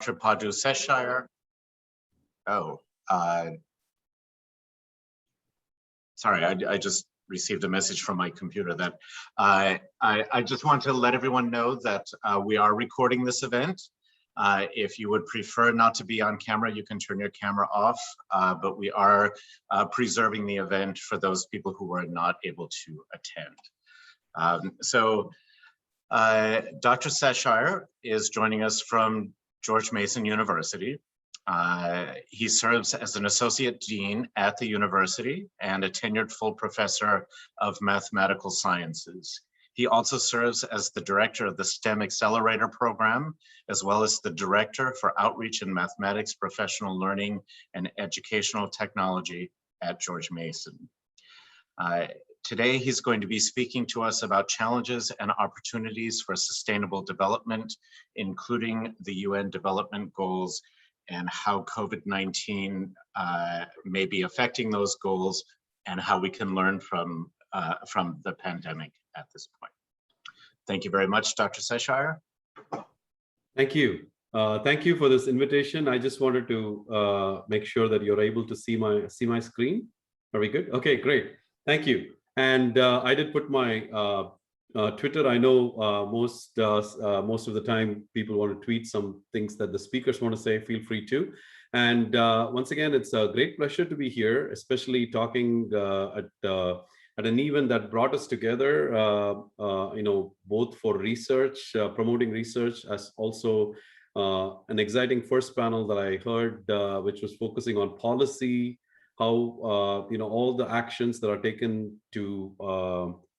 Dr. Padmanabhan Seshaiyer. Sorry, I just received a message from my computer that I just want to let everyone know that we are recording this event. If you would prefer not to be on camera, you can turn your camera off, but we are preserving the event for those people who were not able to attend. Dr. Seshaiyer is joining us from George Mason University. He serves as an associate dean at the university and a tenured full professor of mathematical sciences. He also serves as the director of the STEM Accelerator program, as well as the director for outreach in mathematics, professional learning, and educational technology at George Mason. Today, he's going to be speaking to us about challenges and opportunities for sustainable development, including the UN Development Goals and how COVID-19 may be affecting those goals and how we can learn from the pandemic at this point. Thank you very much, Dr. Seshaiyer. Thank you. Thank you for this invitation. I just wanted to make sure that you're able to see my screen. Are we good? Okay, great. Thank you. And I did put my Twitter. I know most of the time people want to tweet some things that the speakers want to say. Feel free to. And once again, it's a great pleasure to be here, especially talking at an event that brought us together. Both for research, promoting research, as also an exciting first panel that I heard, which was focusing on policy, how all the actions that are taken to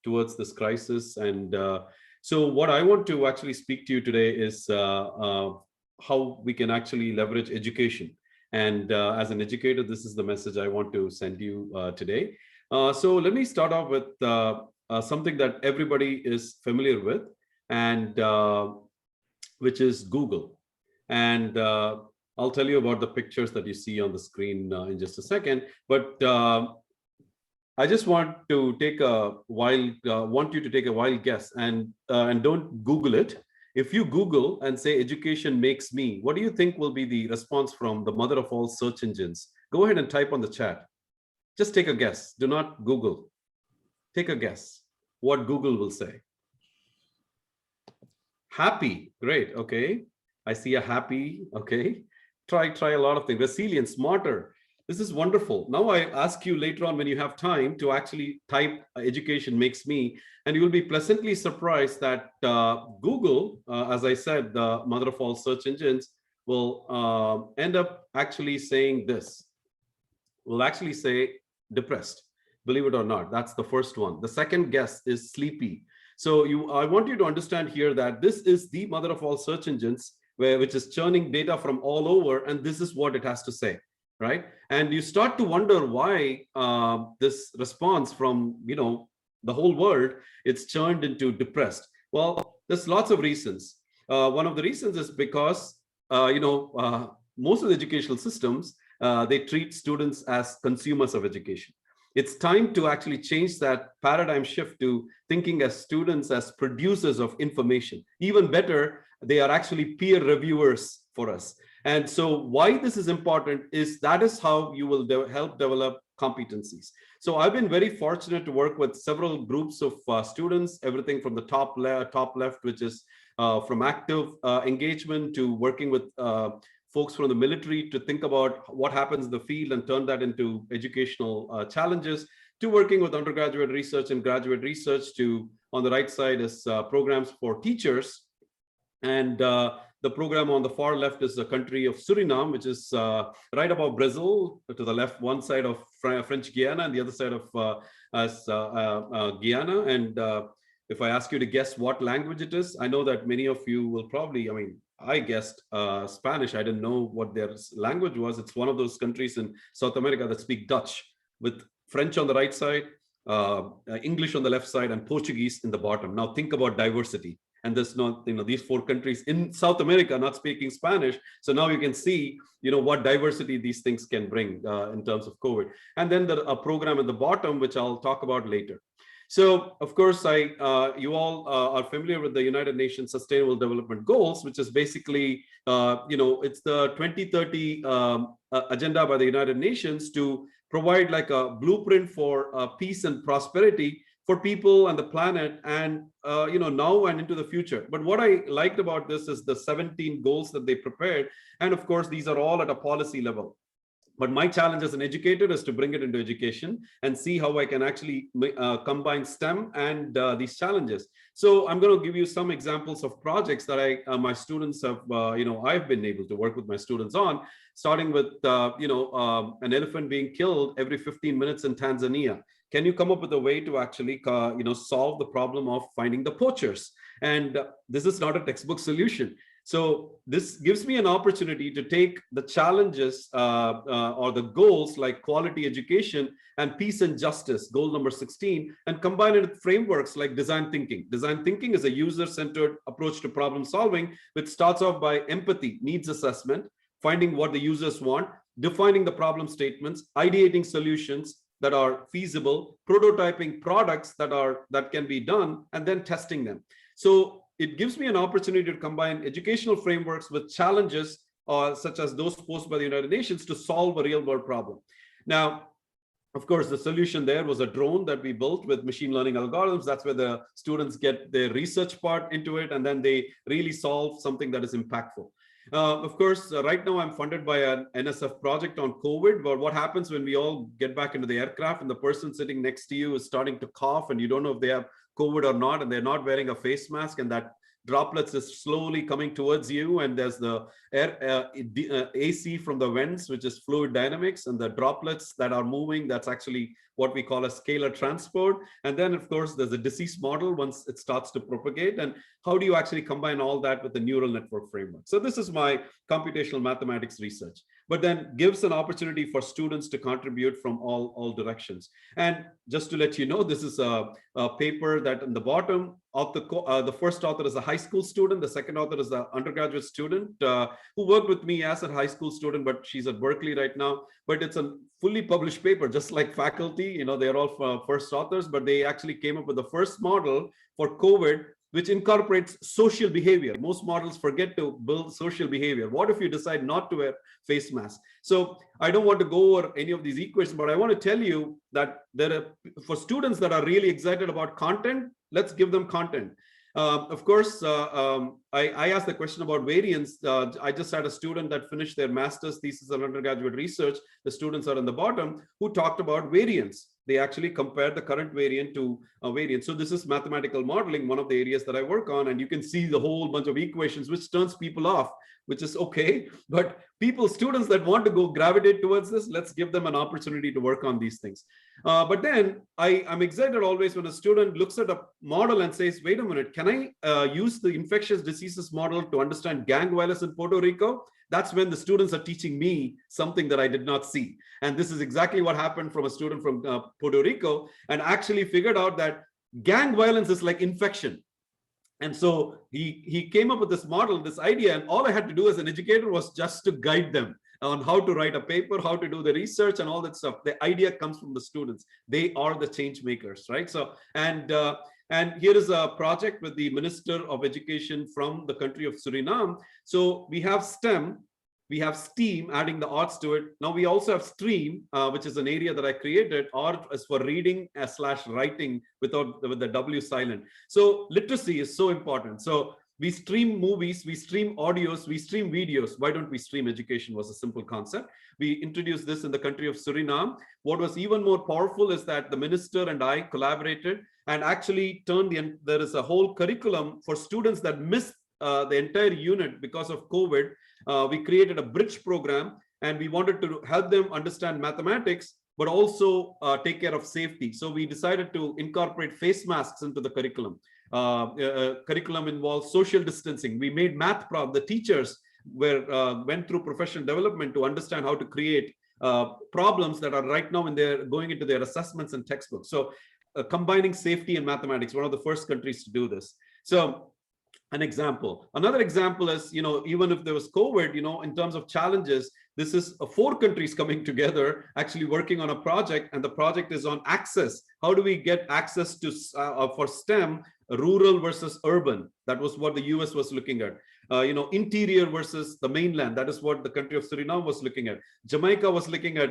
towards this crisis. And so what I want to actually speak to you today is how we can actually leverage education. And as an educator, this is the message I want to send you today. So let me start off with something that everybody is familiar with, and which is Google. And I'll tell you about the pictures that you see on the screen in just a second. But I just want you to take a wild guess and don't Google it. If you Google and say education makes me, what do you think will be the response from the mother of all search engines? Go ahead and type on the chat. Just take a guess. Do not Google. Take a guess what Google will say. Happy. Great. Okay. I see a happy. Okay. Try a lot of things. Resilient, smarter. This is wonderful. Now I ask you later on when you have time to actually type education makes me, and you will be pleasantly surprised that Google, as I said, the mother of all search engines, will end up actually saying this. Will actually say depressed, believe it or not. That's the first one. The second guess is sleepy. So I want you to understand here that this is the mother of all search engines, which is churning data from all over, and this is what it has to say, right? And you start to wonder why this response from the whole world, it's churned into depressed. Well, there's lots of reasons. One of the reasons is because most of the educational systems, they treat students as consumers of education. It's time to actually change that paradigm shift to thinking as students as producers of information. Even better, they are actually peer reviewers for us. And so why this is important is that is how you will help develop competencies. So I've been very fortunate to work with several groups of students, everything from the top left, which is from active engagement, to working with folks from the military to think about what happens in the field and turn that into educational challenges, to working with undergraduate research and graduate research, to on the right side is programs for teachers. And the program on the far left is the country of Suriname, which is right above Brazil, to the left, one side of French Guiana and the other side of Guyana. And if I ask you to guess what language it is, I know that many of you will probably, I guessed Spanish. I didn't know what their language was. It's one of those countries in South America that speak Dutch, with French on the right side, English on the left side, and Portuguese in the bottom. Now think about diversity. And there's not, these four countries in South America not speaking Spanish. So now you can see, what diversity these things can bring in terms of COVID. And then a program at the bottom, which I'll talk about later. So, of course, you all are familiar with the United Nations Sustainable Development Goals, which is basically, it's the 2030 agenda by the United Nations to provide like a blueprint for peace and prosperity for people and the planet, and now and into the future. But what I liked about this is the 17 goals that they prepared, and of course, these are all at a policy level. But my challenge as an educator is to bring it into education and see how I can actually combine STEM and these challenges. So I'm going to give you some examples of projects that my students have, I've been able to work with my students on, starting with, an elephant being killed every 15 minutes in Tanzania. Can you come up with a way to actually, solve the problem of finding the poachers? And this is not a textbook solution. So this gives me an opportunity to take the challenges or the goals like quality education and peace and justice, goal number 16, and combine it with frameworks like design thinking. Design thinking is a user-centered approach to problem solving, which starts off by empathy, needs assessment, finding what the users want, defining the problem statements, ideating solutions that are feasible, prototyping products that can be done, and then testing them. So it gives me an opportunity to combine educational frameworks with challenges such as those posed by the United Nations to solve a real world problem. Now, of course, the solution there was a drone that we built with machine learning algorithms. That's where the students get their research part into it, and then they really solve something that is impactful. Of course, right now I'm funded by an NSF project on COVID, but what happens when we all get back into the aircraft and the person sitting next to you is starting to cough and you don't know if they have COVID or not, and they're not wearing a face mask, and that droplets is slowly coming towards you, and there's the air AC from the vents, which is fluid dynamics, and the droplets that are moving, that's actually what we call a scalar transport. And then of course there's a disease model once it starts to propagate, and how do you actually combine all that with the neural network framework? So this is my computational mathematics research, but then gives an opportunity for students to contribute from all directions. And just to let you know, this is a paper that in the bottom of the first author is a high school student, the second author is an undergraduate student who worked with me as a high school student, but she's at Berkeley right now. But it's a fully published paper, just like faculty, they're all first authors, but they actually came up with the first model for COVID, which incorporates social behavior. Most models forget to build social behavior. What if you decide not to wear face masks? So I don't want to go over any of these equations, but I want to tell you that for students that are really excited about content, let's give them content. Of course, I asked the question about variants. I just had a student that finished their master's thesis on undergraduate research. The students are on the bottom who talked about variants. They actually compared the current variant to a variant. So this is mathematical modeling, one of the areas that I work on, and you can see the whole bunch of equations, which turns people off, which is okay. But students that want to go gravitate towards this, let's give them an opportunity to work on these things. But then I'm excited always when a student looks at a model and says, wait a minute, can I use the infectious diseases model to understand gang violence in Puerto Rico? That's when the students are teaching me something that I did not see. And this is exactly what happened from a student from Puerto Rico, and actually figured out that gang violence is like infection. And so he came up with this model, this idea, and all I had to do as an educator was just to guide them on how to write a paper, how to do the research and all that stuff. The idea comes from the students. They are the change makers, right? So, and here is a project with the Minister of Education from the country of Suriname. So we have STEM, we have STEAM, adding the arts to it. Now we also have STREAM, which is an area that I created. Art is for reading / writing with the W silent. So literacy is so important. So we stream movies, we stream audios, we stream videos. Why don't we stream education was a simple concept. We introduced this in the country of Suriname. What was even more powerful is that the minister and I collaborated and actually there is a whole curriculum for students that missed the entire unit because of COVID. We created a bridge program, and we wanted to help them understand mathematics, but also take care of safety. So we decided to incorporate face masks into the curriculum. Curriculum involves social distancing. We made math problems. The teachers went through professional development to understand how to create problems that are right now going into their assessments and textbooks. So combining safety and mathematics, one of the first countries to do this. So an example. Another example is, even if there was COVID, in terms of challenges, this is 4 countries coming together, actually working on a project, and the project is on access. How do we get access to for STEM, rural versus urban? That was what the US was looking at. Interior versus the mainland. That is what the country of Suriname was looking at. Jamaica was looking at,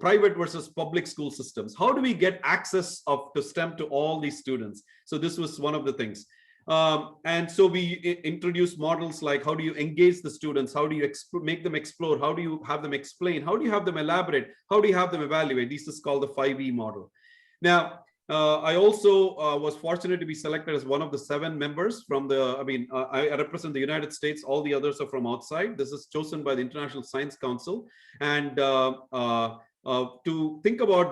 private versus public school systems. How do we get access to STEM to all these students? So this was one of the things. And so we introduced models like, how do you engage the students? How do you make them explore? How do you have them explain? How do you have them elaborate? How do you have them evaluate? This is called the 5E model. Now, I also was fortunate to be selected as one of the 7 members from I represent the United States. All the others are from outside. This is chosen by the International Science Council. And to think about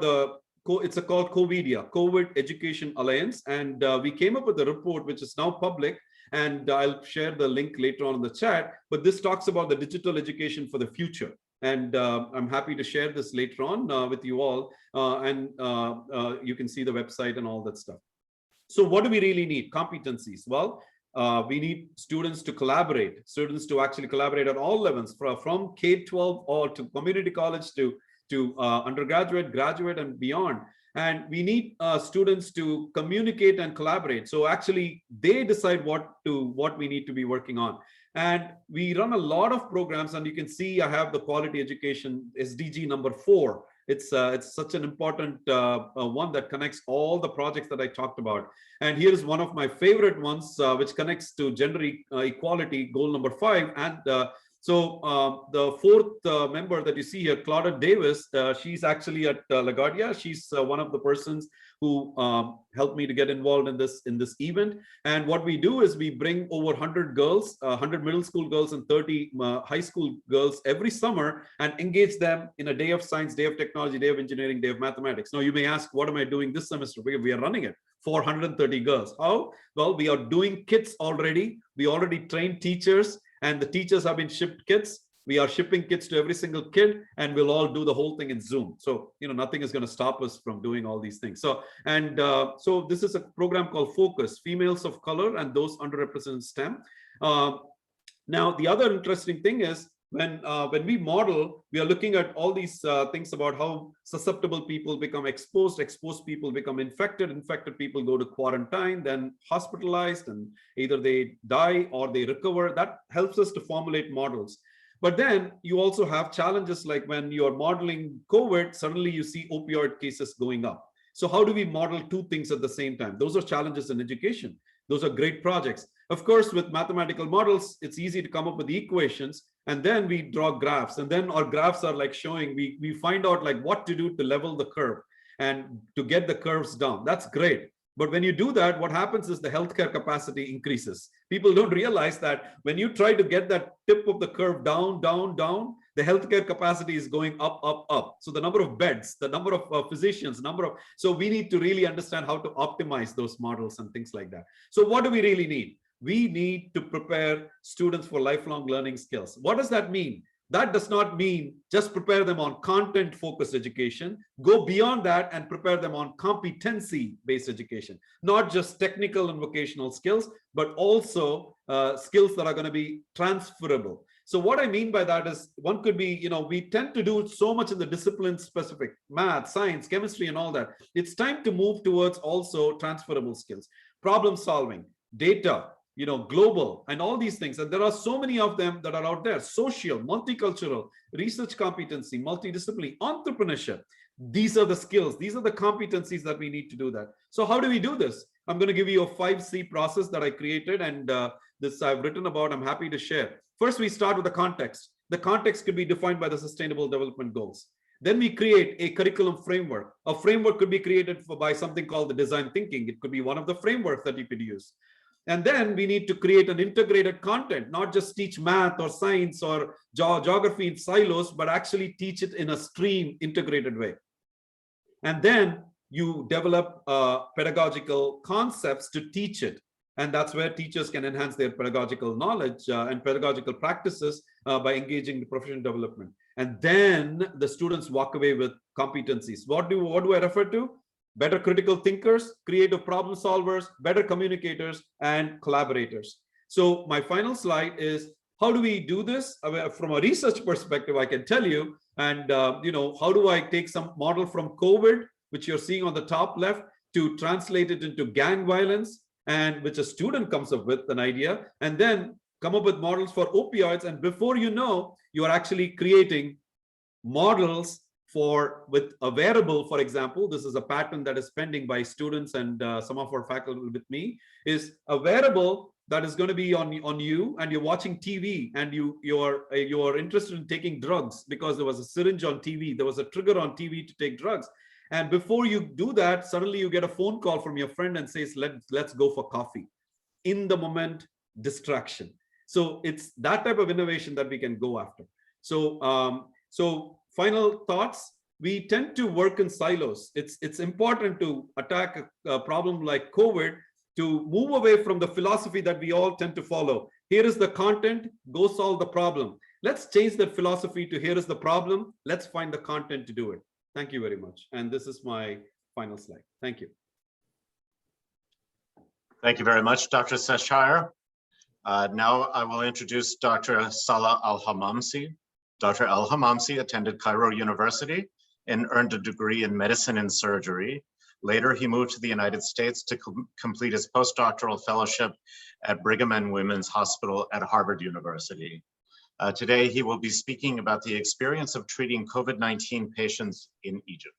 it's called COVIDIA, COVID Education Alliance. And we came up with a report, which is now public. And I'll share the link later on in the chat. But this talks about the digital education for the future. And I'm happy to share this later on with you all. You can see the website and all that stuff. So what do we really need? Competencies. Well, we need students to collaborate, students to actually collaborate at all levels, from K-12 or to community college to undergraduate, graduate, and beyond. And we need students to communicate and collaborate. So actually, they decide what we need to be working on. And we run a lot of programs, and you can see I have the quality education SDG number 4. It's such an important one that connects all the projects that I talked about. And here's one of my favorite ones, which connects to gender equality, goal number 5. And so the 4th member that you see here, Claudette Davis, she's actually at LaGuardia. She's one of the persons who helped me to get involved in this event. And what we do is we bring over 100 girls, 100 middle school girls and 30 high school girls every summer, and engage them in a day of science, day of technology, day of engineering, day of mathematics. Now you may ask, what am I doing this semester? We are running it for 130 girls. How? Well, we are doing kits already. We already trained teachers, and the teachers have been shipped kits. We are shipping kits to every single kid, and we'll all do the whole thing in Zoom. So, nothing is going to stop us from doing all these things. So, so this is a program called Focus, Females of Color and Those Underrepresented STEM. Now, the other interesting thing is when we model, we are looking at all these things about how susceptible people become exposed people become infected people go to quarantine, then hospitalized, and either they die or they recover. That helps us to formulate models. But then you also have challenges like when you're modeling COVID, suddenly you see opioid cases going up. So how do we model 2 things at the same time? Those are challenges in education. Those are great projects. Of course, with mathematical models, it's easy to come up with the equations, and then we draw graphs, and then our graphs are like showing, we find out like what to do to level the curve and to get the curves down. That's great. But when you do that, what happens is the healthcare capacity increases. People don't realize that when you try to get that tip of the curve down, the healthcare capacity is going up. So the number of beds, the number of physicians, so we need to really understand how to optimize those models and things like that. So what do we really need? We need to prepare students for lifelong learning skills. What does that mean? That does not mean just prepare them on content-focused education. Go beyond that and prepare them on competency-based education, not just technical and vocational skills, but also skills that are going to be transferable. So what I mean by that is one could be, we tend to do so much in the discipline-specific, math, science, chemistry, and all that. It's time to move towards also transferable skills, problem solving, data, global, and all these things. And there are so many of them that are out there: social, multicultural, research competency, multidisciplinary, entrepreneurship. These are the skills. These are the competencies that we need to do that. So how do we do this? I'm going to give you a 5C process that I created, and this I've written about. I'm happy to share. First, we start with the context. The context could be defined by the Sustainable Development Goals. Then we create a curriculum framework. A framework could be created by something called the design thinking. It could be one of the frameworks that you could use. And then we need to create an integrated content, not just teach math or science or geography in silos, but actually teach it in a stream integrated way. And then you develop pedagogical concepts to teach it. And that's where teachers can enhance their pedagogical knowledge and pedagogical practices by engaging the professional development. And then the students walk away with competencies. What do I refer to? Better critical thinkers, creative problem solvers, better communicators, and collaborators. So my final slide is, how do we do this? I mean, from a research perspective, I can tell you, and how do I take some model from COVID, which you're seeing on the top left, to translate it into gang violence, and which a student comes up with an idea, and then come up with models for opioids. And before you know, you are actually creating models with a wearable. For example, this is a patent that is pending by students and some of our faculty with me, is a wearable that is going to be on you, and you're watching TV, and you are interested in taking drugs because there was a syringe on TV, there was a trigger on TV to take drugs. And before you do that, suddenly you get a phone call from your friend and says, let's go for coffee. In the moment distraction. So it's that type of innovation that we can go after. So final thoughts. We tend to work in silos. It's important to attack a problem like COVID to move away from the philosophy that we all tend to follow. Here is the content, go solve the problem. Let's change that philosophy to here is the problem, let's find the content to do it. Thank you very much. And this is my final slide. Thank you. Thank you very much, Dr. Seshaiyer. Now I will introduce Dr. Salah Elhamamsy. Dr. Elhamamsy attended Cairo University and earned a degree in medicine and surgery. Later, he moved to the United States to complete his postdoctoral fellowship at Brigham and Women's Hospital at Harvard University. Today, he will be speaking about the experience of treating COVID-19 patients in Egypt.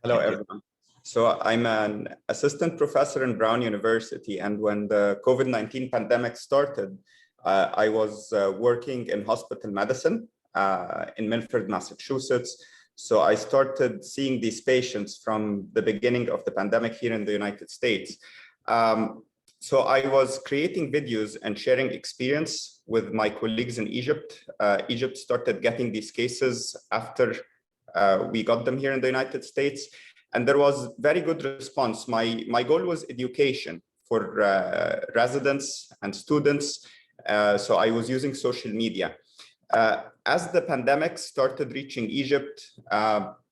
Hello, everyone. So I'm an assistant professor in Brown University, and when the COVID-19 pandemic started, I was working in hospital medicine in Milford, Massachusetts. So I started seeing these patients from the beginning of the pandemic here in the United States. So I was creating videos and sharing experience with my colleagues in Egypt. Egypt started getting these cases after we got them here in the United States. And there was very good response. My goal was education for residents and students. So I was using social media. As the pandemic started reaching Egypt,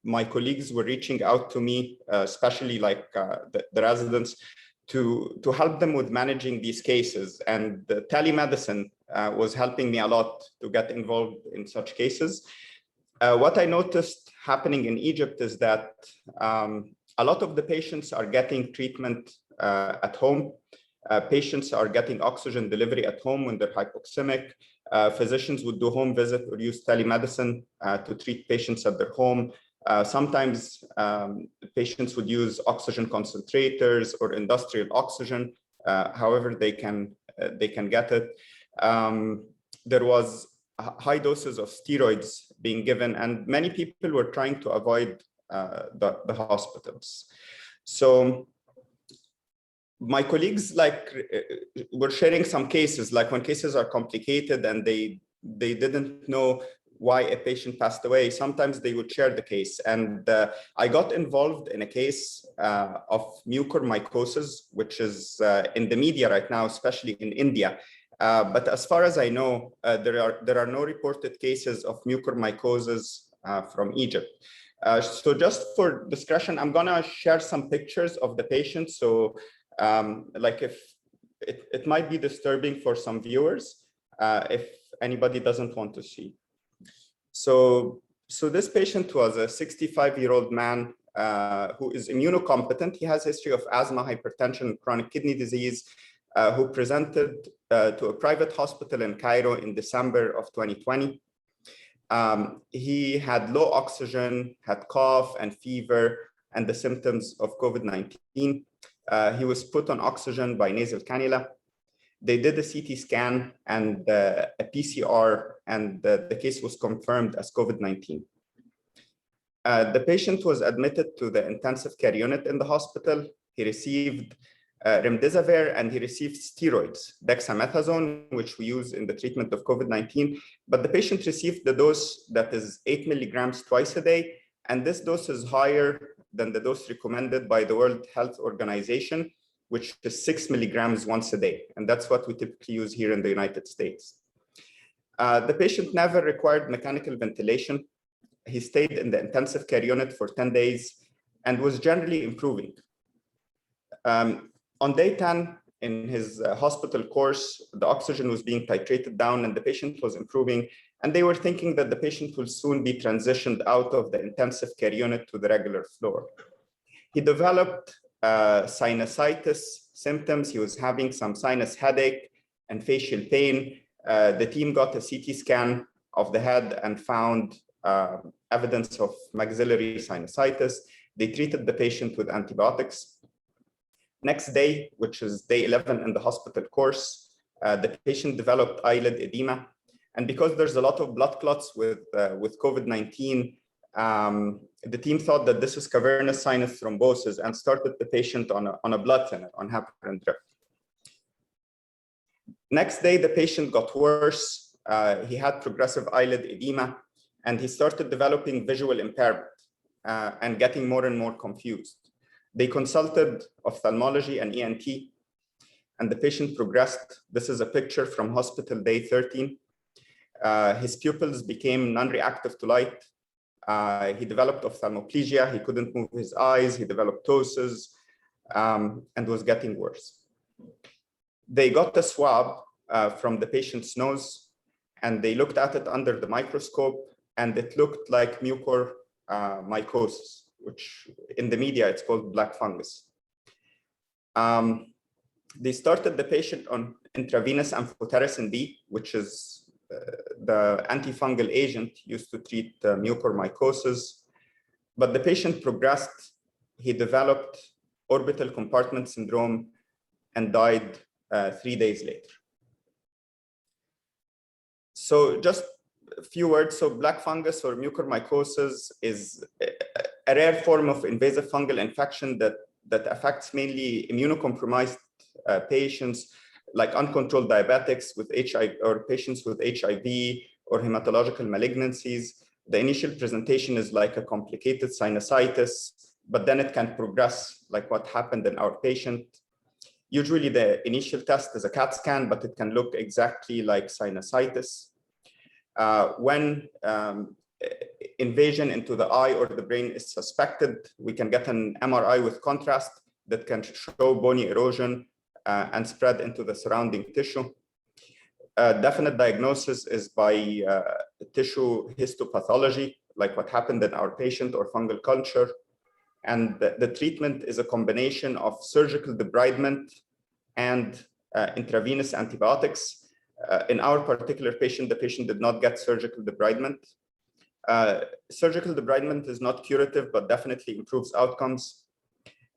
my colleagues were reaching out to me, especially like the residents, to help them with managing these cases. And the telemedicine was helping me a lot to get involved in such cases. What I noticed happening in Egypt is that a lot of the patients are getting treatment at home. Patients are getting oxygen delivery at home when they're hypoxemic. Physicians would do home visit or use telemedicine to treat patients at their home. Sometimes patients would use oxygen concentrators or industrial oxygen, however they can get it. There was high doses of steroids being given, and many people were trying to avoid the hospitals. So my colleagues were sharing some cases, like when cases are complicated and they didn't know why a patient passed away. Sometimes they would share the case, and I got involved in a case of mucormycosis, which is in the media right now, especially in India. But as far as I know, there are no reported cases of mucormycosis from Egypt. So just for discussion, I'm gonna share some pictures of the patients. So like if it might be disturbing for some viewers, if anybody doesn't want to see. So this patient was a 65-year-old man who is immunocompetent. He has a history of asthma, hypertension, chronic kidney disease, who presented to a private hospital in Cairo in December of 2020. He had low oxygen, had cough and fever, and the symptoms of COVID-19. He was put on oxygen by nasal cannula. They did a CT scan and a PCR, and the case was confirmed as COVID-19. The patient was admitted to the intensive care unit in the hospital. He received remdesivir, and he received steroids, dexamethasone, which we use in the treatment of COVID-19. But the patient received the dose that is 8 milligrams twice a day, and this dose is higher than the dose recommended by the World Health Organization, which is 6 milligrams once a day. And that's what we typically use here in the United States. The patient never required mechanical ventilation. He stayed in the intensive care unit for 10 days and was generally improving. On day 10, in his hospital course, the oxygen was being titrated down and the patient was improving. And they were thinking that the patient will soon be transitioned out of the intensive care unit to the regular floor. He developed sinusitis symptoms. He was having some sinus headache and facial pain. The team got a CT scan of the head and found evidence of maxillary sinusitis. They treated the patient with antibiotics. Next day, which is day 11 in the hospital course, the patient developed eyelid edema. And because there's a lot of blood clots with COVID-19, the team thought that this was cavernous sinus thrombosis and started the patient on a blood thinner, on heparin drip. Next day, the patient got worse. He had progressive eyelid edema, and he started developing visual impairment and getting more and more confused. They consulted ophthalmology and ENT, and the patient progressed. This is a picture from hospital day 13. His pupils became non-reactive to light. He developed ophthalmoplegia. He couldn't move his eyes. He developed ptosis and was getting worse. They got a swab from the patient's nose, and they looked at it under the microscope, and it looked like mycosis, which in the media it's called black fungus. They started the patient on intravenous amphotericin B, which is the antifungal agent used to treat mucormycosis, but the patient progressed. He developed orbital compartment syndrome and died 3 days later. So just a few words. So black fungus or mucormycosis is a rare form of invasive fungal infection that affects mainly immunocompromised patients, like uncontrolled diabetics with HIV or patients with HIV or hematological malignancies. The initial presentation is like a complicated sinusitis, but then it can progress like what happened in our patient. Usually the initial test is a CAT scan, but it can look exactly like sinusitis. When invasion into the eye or the brain is suspected, we can get an MRI with contrast that can show bony erosion and spread into the surrounding tissue. Definite diagnosis is by tissue histopathology, like what happened in our patient, or fungal culture. And the treatment is a combination of surgical debridement and intravenous antibiotics. In our particular patient, the patient did not get surgical debridement. Surgical debridement is not curative, but definitely improves outcomes.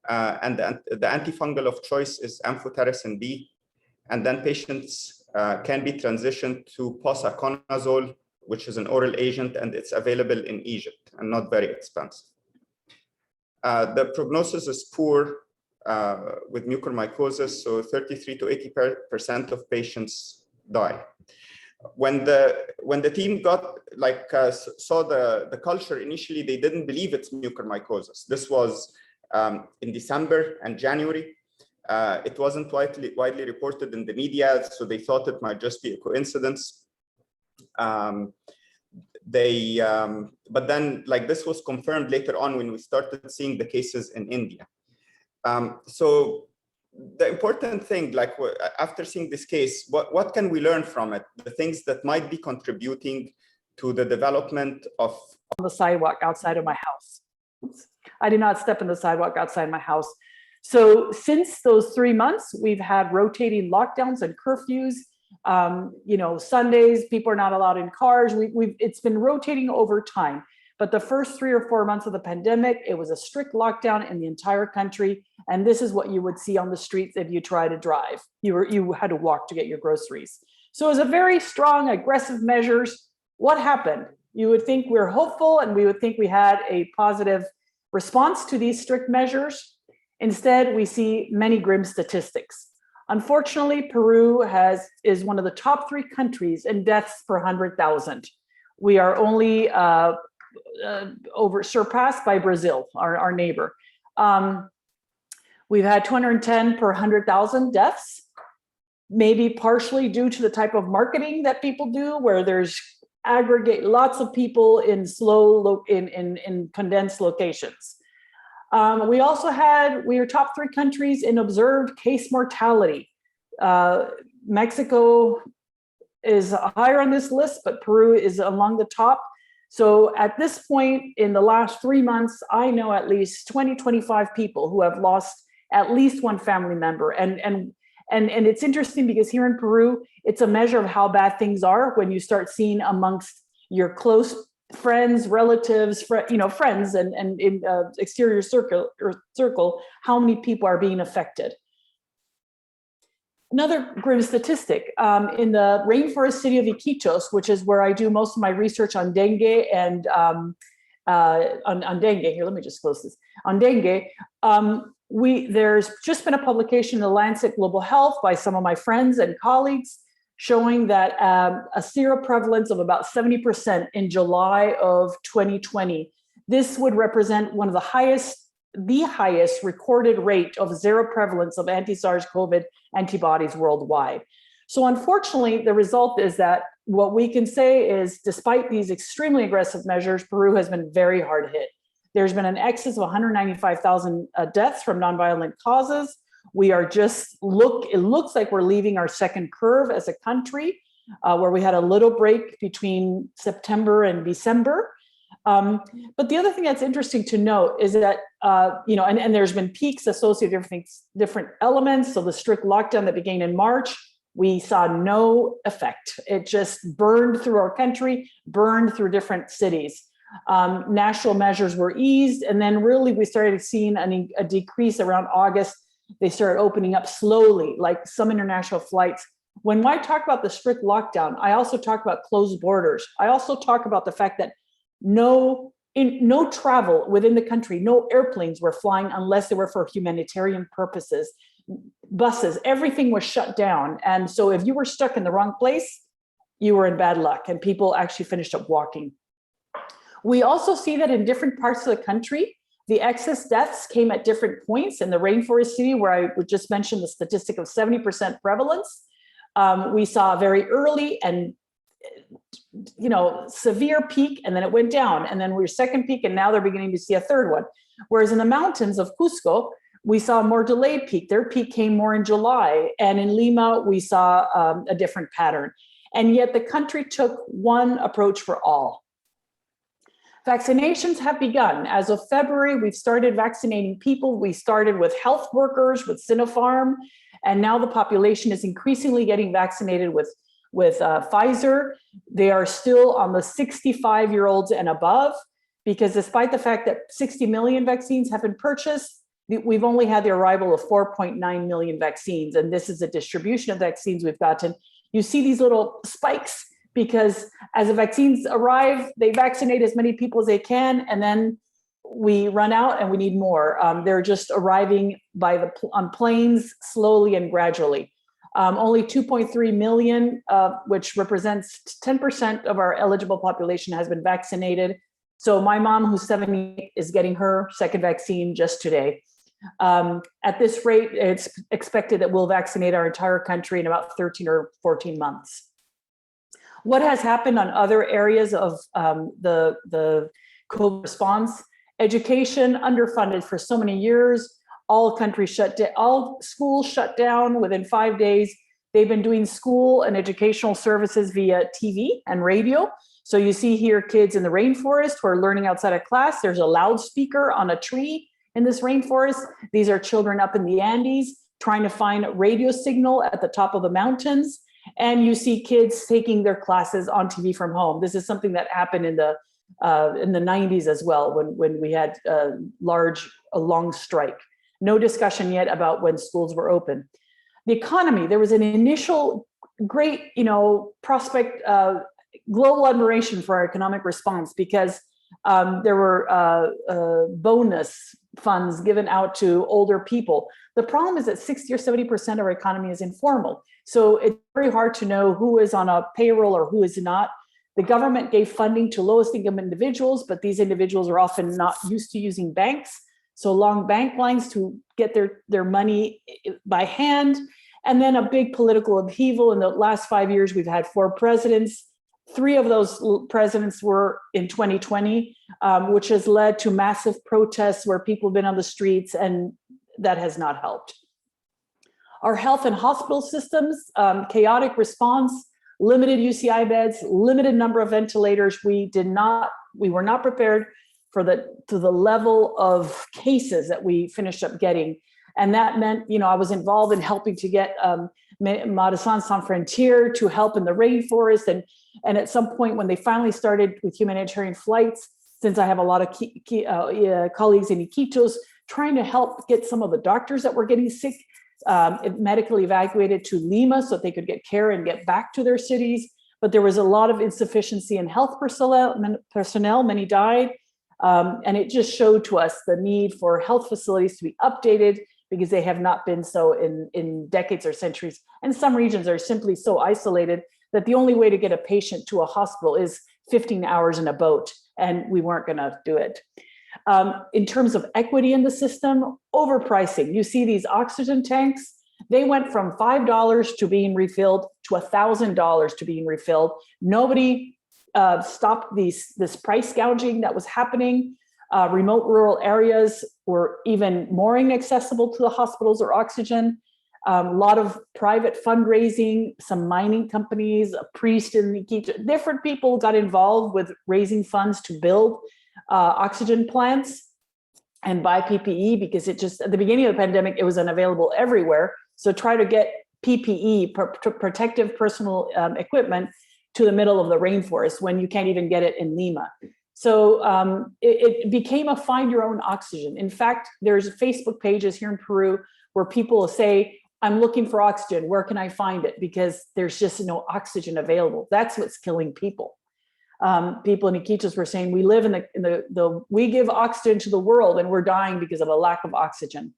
And the antifungal of choice is amphotericin B. And then patients can be transitioned to posaconazole, which is an oral agent, and it's available in Egypt and not very expensive. The prognosis is poor with mucormycosis, so 33 to 80% of patients die. When the team saw the culture initially, they didn't believe it's mucormycosis. This was in December and January. It wasn't widely reported in the media, so they thought it might just be a coincidence. But then this was confirmed later on when we started seeing the cases in India. So the important thing, after seeing this case, what can we learn from it? The things that might be contributing to the development of on the sidewalk outside of my house. Oops. I did not step in the sidewalk outside my house. So since those 3 months, we've had rotating lockdowns and curfews. Sundays, people are not allowed in cars. It's been rotating over time. But the first 3 or 4 months of the pandemic, it was a strict lockdown in the entire country. And this is what you would see on the streets if you try to drive. You had to walk to get your groceries. So it was a very strong, aggressive measures. What happened? You would think we're hopeful and we would think we had a positive response to these strict measures. Instead, we see many grim statistics. Unfortunately, Peru is one of the top 3 countries in deaths per 100,000. We are only surpassed by Brazil, our neighbor. We've had 210 per 100,000 deaths, maybe partially due to the type of marketing that people do, where there's aggregate lots of people in in condensed locations. We were top 3 countries in observed case mortality. Mexico is higher on this list, but Peru is among the top. So at this point in the last 3 months, I know at least 20, 25 people who have lost at least one family member. And it's interesting because here in Peru, it's a measure of how bad things are when you start seeing amongst your close friends, relatives, friends and in exterior circle, how many people are being affected. Another grim statistic, in the rainforest city of Iquitos, which is where I do most of my research on dengue and on dengue, here, let me just close this, on dengue, there's just been a publication in the Lancet Global Health by some of my friends and colleagues showing that a seroprevalence of about 70% in July of 2020. This would represent one of the highest recorded rate of seroprevalence of anti-SARS-CoV antibodies worldwide. So unfortunately, the result is that what we can say is, despite these extremely aggressive measures, Peru has been very hard hit. There's been an excess of 195,000 deaths from nonviolent causes. We are it looks like we're leaving our second curve as a country, where we had a little break between September and December. But the other thing that's interesting to note is that, and there's been peaks associated with different elements. So the strict lockdown that began in March, we saw no effect. It just burned through our country, burned through different cities. National measures were eased, and then really we started seeing a decrease around August. They started opening up slowly, like some international flights. When I talk about the strict lockdown, I also talk about closed borders. I also talk about the fact that no travel within the country, no airplanes were flying unless they were for humanitarian purposes. Buses, everything was shut down. And so if you were stuck in the wrong place, you were in bad luck, and people actually finished up walking. We also see that in different parts of the country, the excess deaths came at different points. In the rainforest city, where I would just mention the statistic of 70% prevalence, we saw a very early and severe peak, and then it went down, and then we were second peak, and now they're beginning to see a third one. Whereas in the mountains of Cusco, we saw a more delayed peak. Their peak came more in July, and in Lima, we saw a different pattern. And yet the country took one approach for all. Vaccinations have begun. As of February, we've started vaccinating people. We started with health workers, with Sinopharm, and now the population is increasingly getting vaccinated with Pfizer. They are still on the 65-year-olds and above, because despite the fact that 60 million vaccines have been purchased, we've only had the arrival of 4.9 million vaccines, and this is a distribution of vaccines we've gotten. You see these little spikes because as the vaccines arrive, they vaccinate as many people as they can, and then we run out and we need more. They're just arriving on planes slowly and gradually. Only 2.3 million, which represents 10% of our eligible population, has been vaccinated. So my mom, who's 78, is getting her second vaccine just today. At this rate, it's expected that we'll vaccinate our entire country in about 13 or 14 months. What has happened on other areas of the COVID response? Education, underfunded for so many years. All countries shut down, all schools shut down within 5 days. They've been doing school and educational services via TV and radio. So you see here kids in the rainforest who are learning outside of class. There's a loudspeaker on a tree in this rainforest. These are children up in the Andes trying to find a radio signal at the top of the mountains. And you see kids taking their classes on TV from home. This is something that happened in the 90s as well, when we had a long strike. No discussion yet about when schools were open. The economy, there was an initial great, prospect, global admiration for our economic response, because there were bonus funds given out to older people. The problem is that 60 or 70% of our economy is informal. So it's very hard to know who is on a payroll or who is not. The government gave funding to lowest income individuals, but these individuals are often not used to using banks. So long bank lines to get their money by hand. And then a big political upheaval. In the last 5 years, we've had 4 presidents. 3 of those presidents were in 2020, which has led to massive protests where people have been on the streets, and that has not helped. Our health and hospital systems, chaotic response, limited UCI beds, limited number of ventilators. We were not prepared to the level of cases that we finished up getting. And that meant, I was involved in helping to get Médecins Sans Frontières to help in the rainforest. And at some point when they finally started with humanitarian flights, since I have a lot of colleagues in Iquitos, trying to help get some of the doctors that were getting sick medically evacuated to Lima so that they could get care and get back to their cities. But there was a lot of insufficiency in health personnel, many died. And it just showed to us the need for health facilities to be updated because they have not been so in decades or centuries. And some regions are simply so isolated that the only way to get a patient to a hospital is 15 hours in a boat, and we weren't gonna do it. In terms of equity in the system, overpricing. You see these oxygen tanks, they went from $5 to being refilled to $1,000 to being refilled. Nobody stopped this price gouging that was happening. Remote rural areas were even more inaccessible to the hospitals or oxygen. A lot of private fundraising, some mining companies, a priest in Iquitos, different people got involved with raising funds to build oxygen plants and buy PPE, because it just, at the beginning of the pandemic, it was unavailable everywhere. So try to get PPE, protective personal equipment, to the middle of the rainforest when you can't even get it in Lima. So it became a find your own oxygen. In fact, there's Facebook pages here in Peru where people say, I'm looking for oxygen, where can I find it? Because there's just no oxygen available. That's what's killing people. People in Iquitos were saying, we live we give oxygen to the world and we're dying because of a lack of oxygen.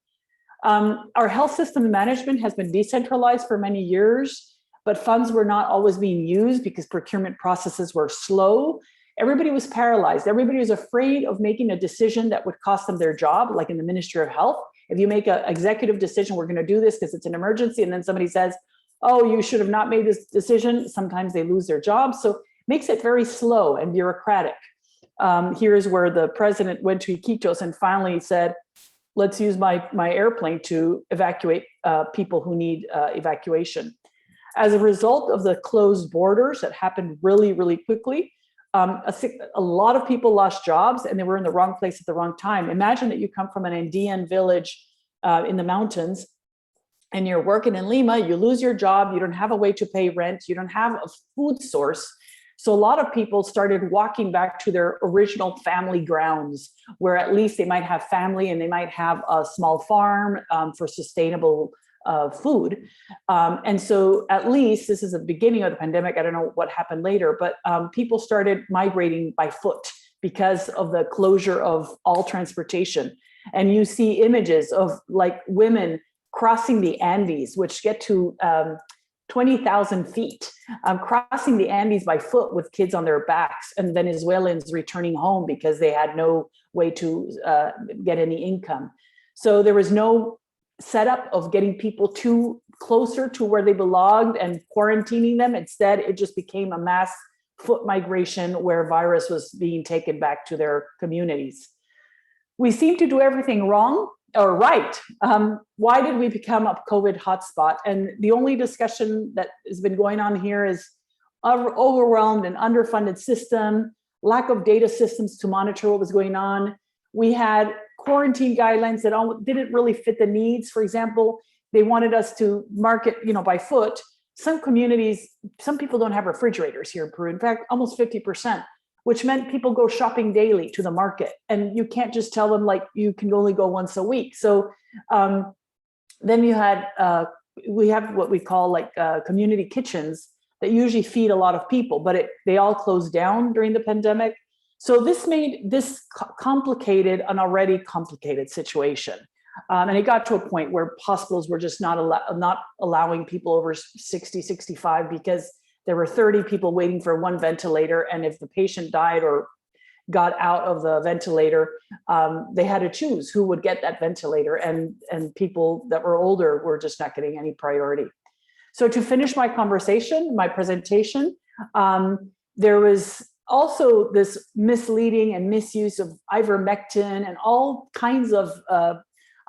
Our health system management has been decentralized for many years, but funds were not always being used because procurement processes were slow. Everybody was paralyzed. Everybody was afraid of making a decision that would cost them their job, like in the Ministry of Health. If you make an executive decision, we're going to do this because it's an emergency, and then somebody says, oh, you should have not made this decision, sometimes they lose their job. So it makes it very slow and bureaucratic. Here's where the president went to Iquitos and finally said, let's use my airplane to evacuate people who need evacuation. As a result of the closed borders that happened really, really quickly, a lot of people lost jobs and they were in the wrong place at the wrong time. Imagine that you come from an Andean village in the mountains and you're working in Lima, you lose your job, you don't have a way to pay rent, you don't have a food source. So a lot of people started walking back to their original family grounds, where at least they might have family and they might have a small farm for sustainable food. And so at least this is the beginning of the pandemic. I don't know what happened later, but people started migrating by foot because of the closure of all transportation. And you see images of like women crossing the Andes, which get to 20,000 feet, crossing the Andes by foot with kids on their backs, and Venezuelans returning home because they had no way to get any income. So there was no setup of getting people closer to where they belonged and quarantining them. Instead, it just became a mass foot migration where virus was being taken back to their communities. We seem to do everything wrong or right. Why did we become a COVID hotspot? And the only discussion that has been going on here is overwhelmed and underfunded system, lack of data systems to monitor what was going on. We had quarantine guidelines that didn't really fit the needs. For example, they wanted us to market, by foot. Some communities, some people don't have refrigerators here in Peru. In fact, almost 50%, which meant people go shopping daily to the market. And you can't just tell them like you can only go once a week. So then we have what we call like community kitchens that usually feed a lot of people, but they all closed down during the pandemic. So this made this complicated an already complicated situation. And it got to a point where hospitals were just not allowing people over 60, 65 because there were 30 people waiting for one ventilator. And if the patient died or got out of the ventilator, they had to choose who would get that ventilator. And people that were older were just not getting any priority. So to finish my presentation, there was also this misleading and misuse of ivermectin and all kinds of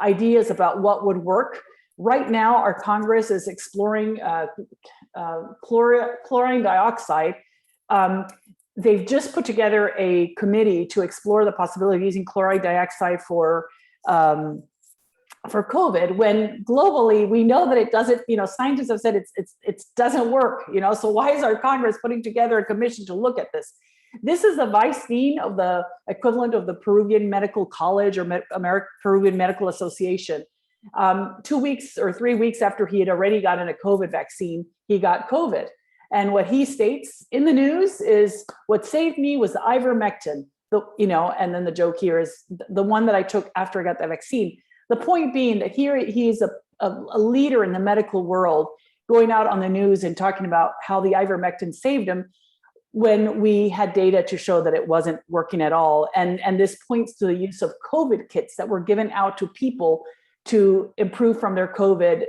ideas about what would work. Right now, our Congress is exploring chlorine dioxide. They've just put together a committee to explore the possibility of using chloride dioxide for COVID, when globally we know that it doesn't, scientists have said it doesn't work, so why is our Congress putting together a commission to look at this? This is the vice dean of the equivalent of the Peruvian Medical College or Peruvian Medical Association. 2 weeks or 3 weeks after he had already gotten a COVID vaccine, he got COVID. And what he states in the news is, what saved me was the ivermectin, and then the joke here is the one that I took after I got the vaccine. The point being that here he is a leader in the medical world, going out on the news and talking about how the ivermectin saved him, when we had data to show that it wasn't working at all. And this points to the use of COVID kits that were given out to people to improve from their COVID,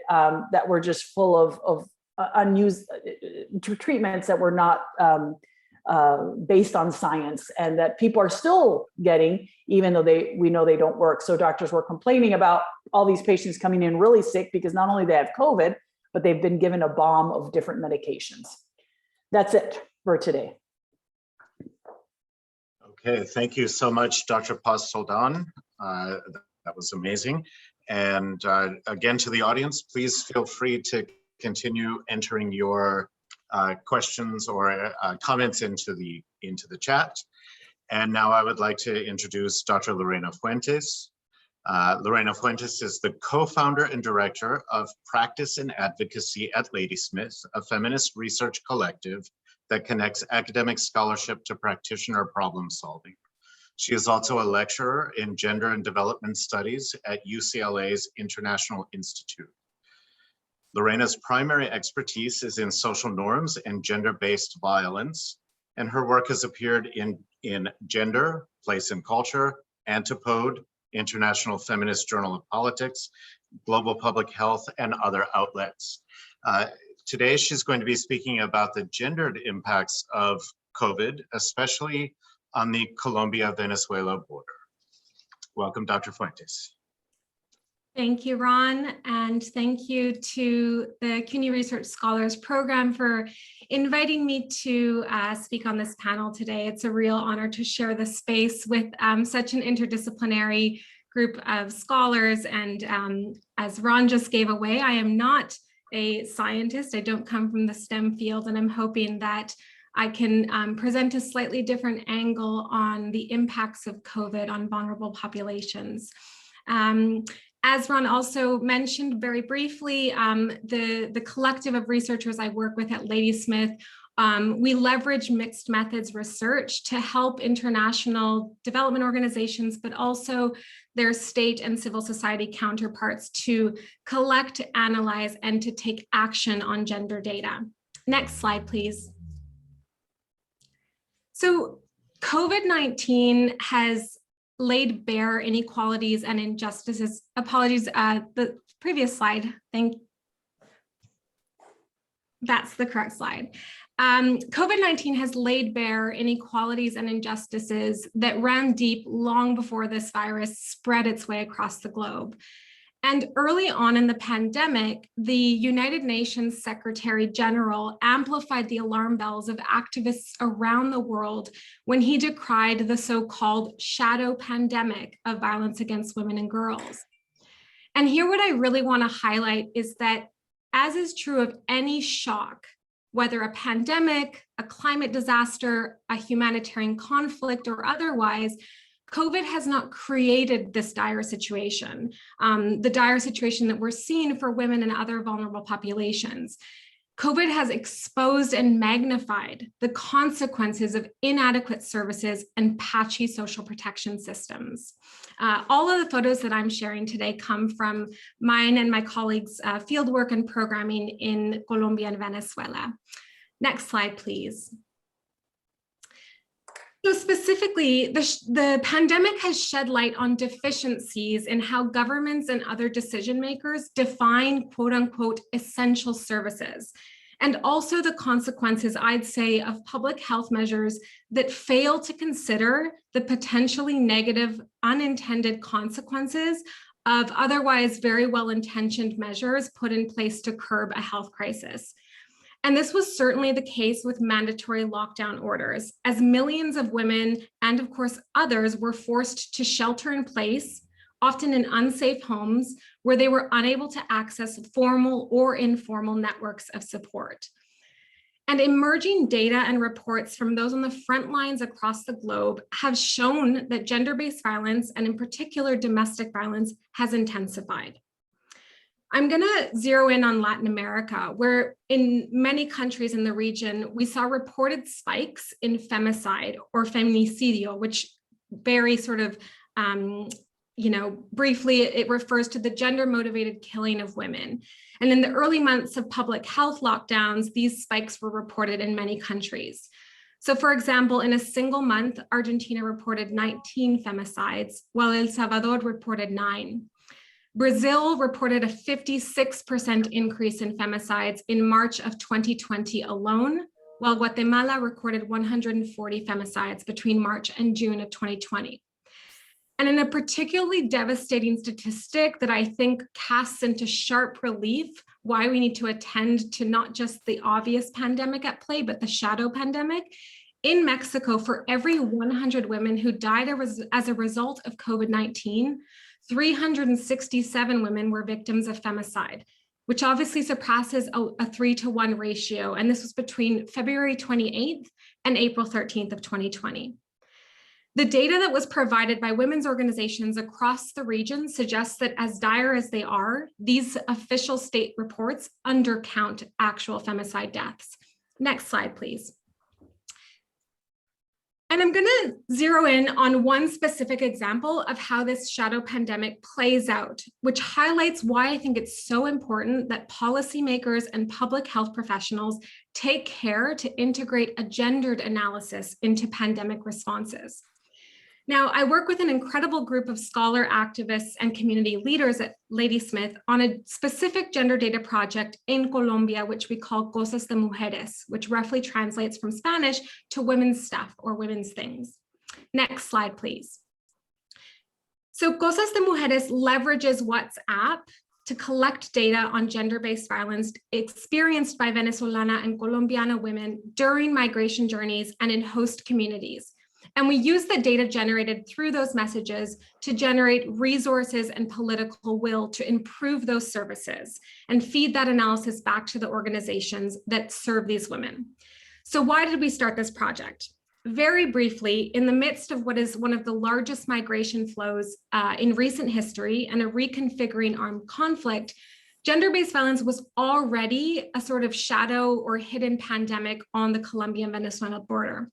that were just full of unused treatments that were not based on science, and that people are still getting, even though we know they don't work. So doctors were complaining about all these patients coming in really sick because not only they have COVID, but they've been given a bomb of different medications. That's it for today. Okay, thank you so much, Dr. Paz Soldan. That was amazing. And again, to the audience, please feel free to continue entering your questions or comments into the chat. And now I would like to introduce Dr. Lorena Fuentes. Lorena Fuentes is the co-founder and director of Practice and Advocacy at Ladysmith, a feminist research collective that connects academic scholarship to practitioner problem solving. She is also a lecturer in gender and development studies at UCLA's International Institute. Lorena's primary expertise is in social norms and gender-based violence, and her work has appeared in Gender, Place and Culture, Antipode, International Feminist Journal of Politics, Global Public Health, and other outlets. Today, she's going to be speaking about the gendered impacts of COVID, especially on the Colombia-Venezuela border. Welcome, Dr. Fuentes. Thank you, Ron, and thank you to the CUNY Research Scholars Program for inviting me to speak on this panel today. It's a real honor to share the space with such an interdisciplinary group of scholars. And as Ron just gave away, I am not a scientist. I don't come from the STEM field, and I'm hoping that I can present a slightly different angle on the impacts of COVID on vulnerable populations. As Ron also mentioned very briefly, the collective of researchers I work with at Ladysmith, we leverage mixed methods research to help international development organizations, but also their state and civil society counterparts to collect, analyze, and to take action on gender data. Next slide, please. So COVID-19 has laid bare inequalities and injustices. Apologies, the previous slide. That's the correct slide. COVID-19 has laid bare inequalities and injustices that ran deep long before this virus spread its way across the globe. And early on in the pandemic, the United Nations Secretary General amplified the alarm bells of activists around the world when he decried the so-called shadow pandemic of violence against women and girls. And here what I really want to highlight is that, as is true of any shock, whether a pandemic, a climate disaster, a humanitarian conflict, or otherwise, COVID has not created this dire situation, the dire situation that we're seeing for women and other vulnerable populations. COVID has exposed and magnified the consequences of inadequate services and patchy social protection systems. All of the photos that I'm sharing today come from mine and my colleagues' fieldwork and programming in Colombia and Venezuela. Next slide, please. So specifically, the pandemic has shed light on deficiencies in how governments and other decision makers define quote unquote essential services, and also the consequences, I'd say, of public health measures that fail to consider the potentially negative unintended consequences of otherwise very well-intentioned measures put in place to curb a health crisis. And this was certainly the case with mandatory lockdown orders, as millions of women and of course others were forced to shelter in place, often in unsafe homes where they were unable to access formal or informal networks of support. And emerging data and reports from those on the front lines across the globe have shown that gender-based violence, and in particular domestic violence, has intensified. I'm going to zero in on Latin America, where in many countries in the region, we saw reported spikes in femicide or feminicidio, which very sort of, briefly, it refers to the gender-motivated killing of women. And in the early months of public health lockdowns, these spikes were reported in many countries. So for example, in a single month, Argentina reported 19 femicides, while El Salvador reported 9. Brazil reported a 56% increase in femicides in March of 2020 alone, while Guatemala recorded 140 femicides between March and June of 2020. And in a particularly devastating statistic that I think casts into sharp relief why we need to attend to not just the obvious pandemic at play, but the shadow pandemic, in Mexico, for every 100 women who died as a result of COVID-19, 367 women were victims of femicide, which obviously surpasses a 3-to-1 ratio. And this was between February 28th and April 13th of 2020. The data that was provided by women's organizations across the region suggests that as dire as they are, these official state reports undercount actual femicide deaths. Next slide, please. And I'm going to zero in on one specific example of how this shadow pandemic plays out, which highlights why I think it's so important that policymakers and public health professionals take care to integrate a gendered analysis into pandemic responses. Now, I work with an incredible group of scholar activists and community leaders at Ladysmith on a specific gender data project in Colombia, which we call Cosas de Mujeres, which roughly translates from Spanish to women's stuff or women's things. Next slide, please. So Cosas de Mujeres leverages WhatsApp to collect data on gender-based violence experienced by Venezolana and Colombiana women during migration journeys and in host communities. And we use the data generated through those messages to generate resources and political will to improve those services and feed that analysis back to the organizations that serve these women. So why did we start this project? Very briefly, in the midst of what is one of the largest migration flows in recent history and a reconfiguring armed conflict, gender-based violence was already a sort of shadow or hidden pandemic on the Colombia-Venezuela border.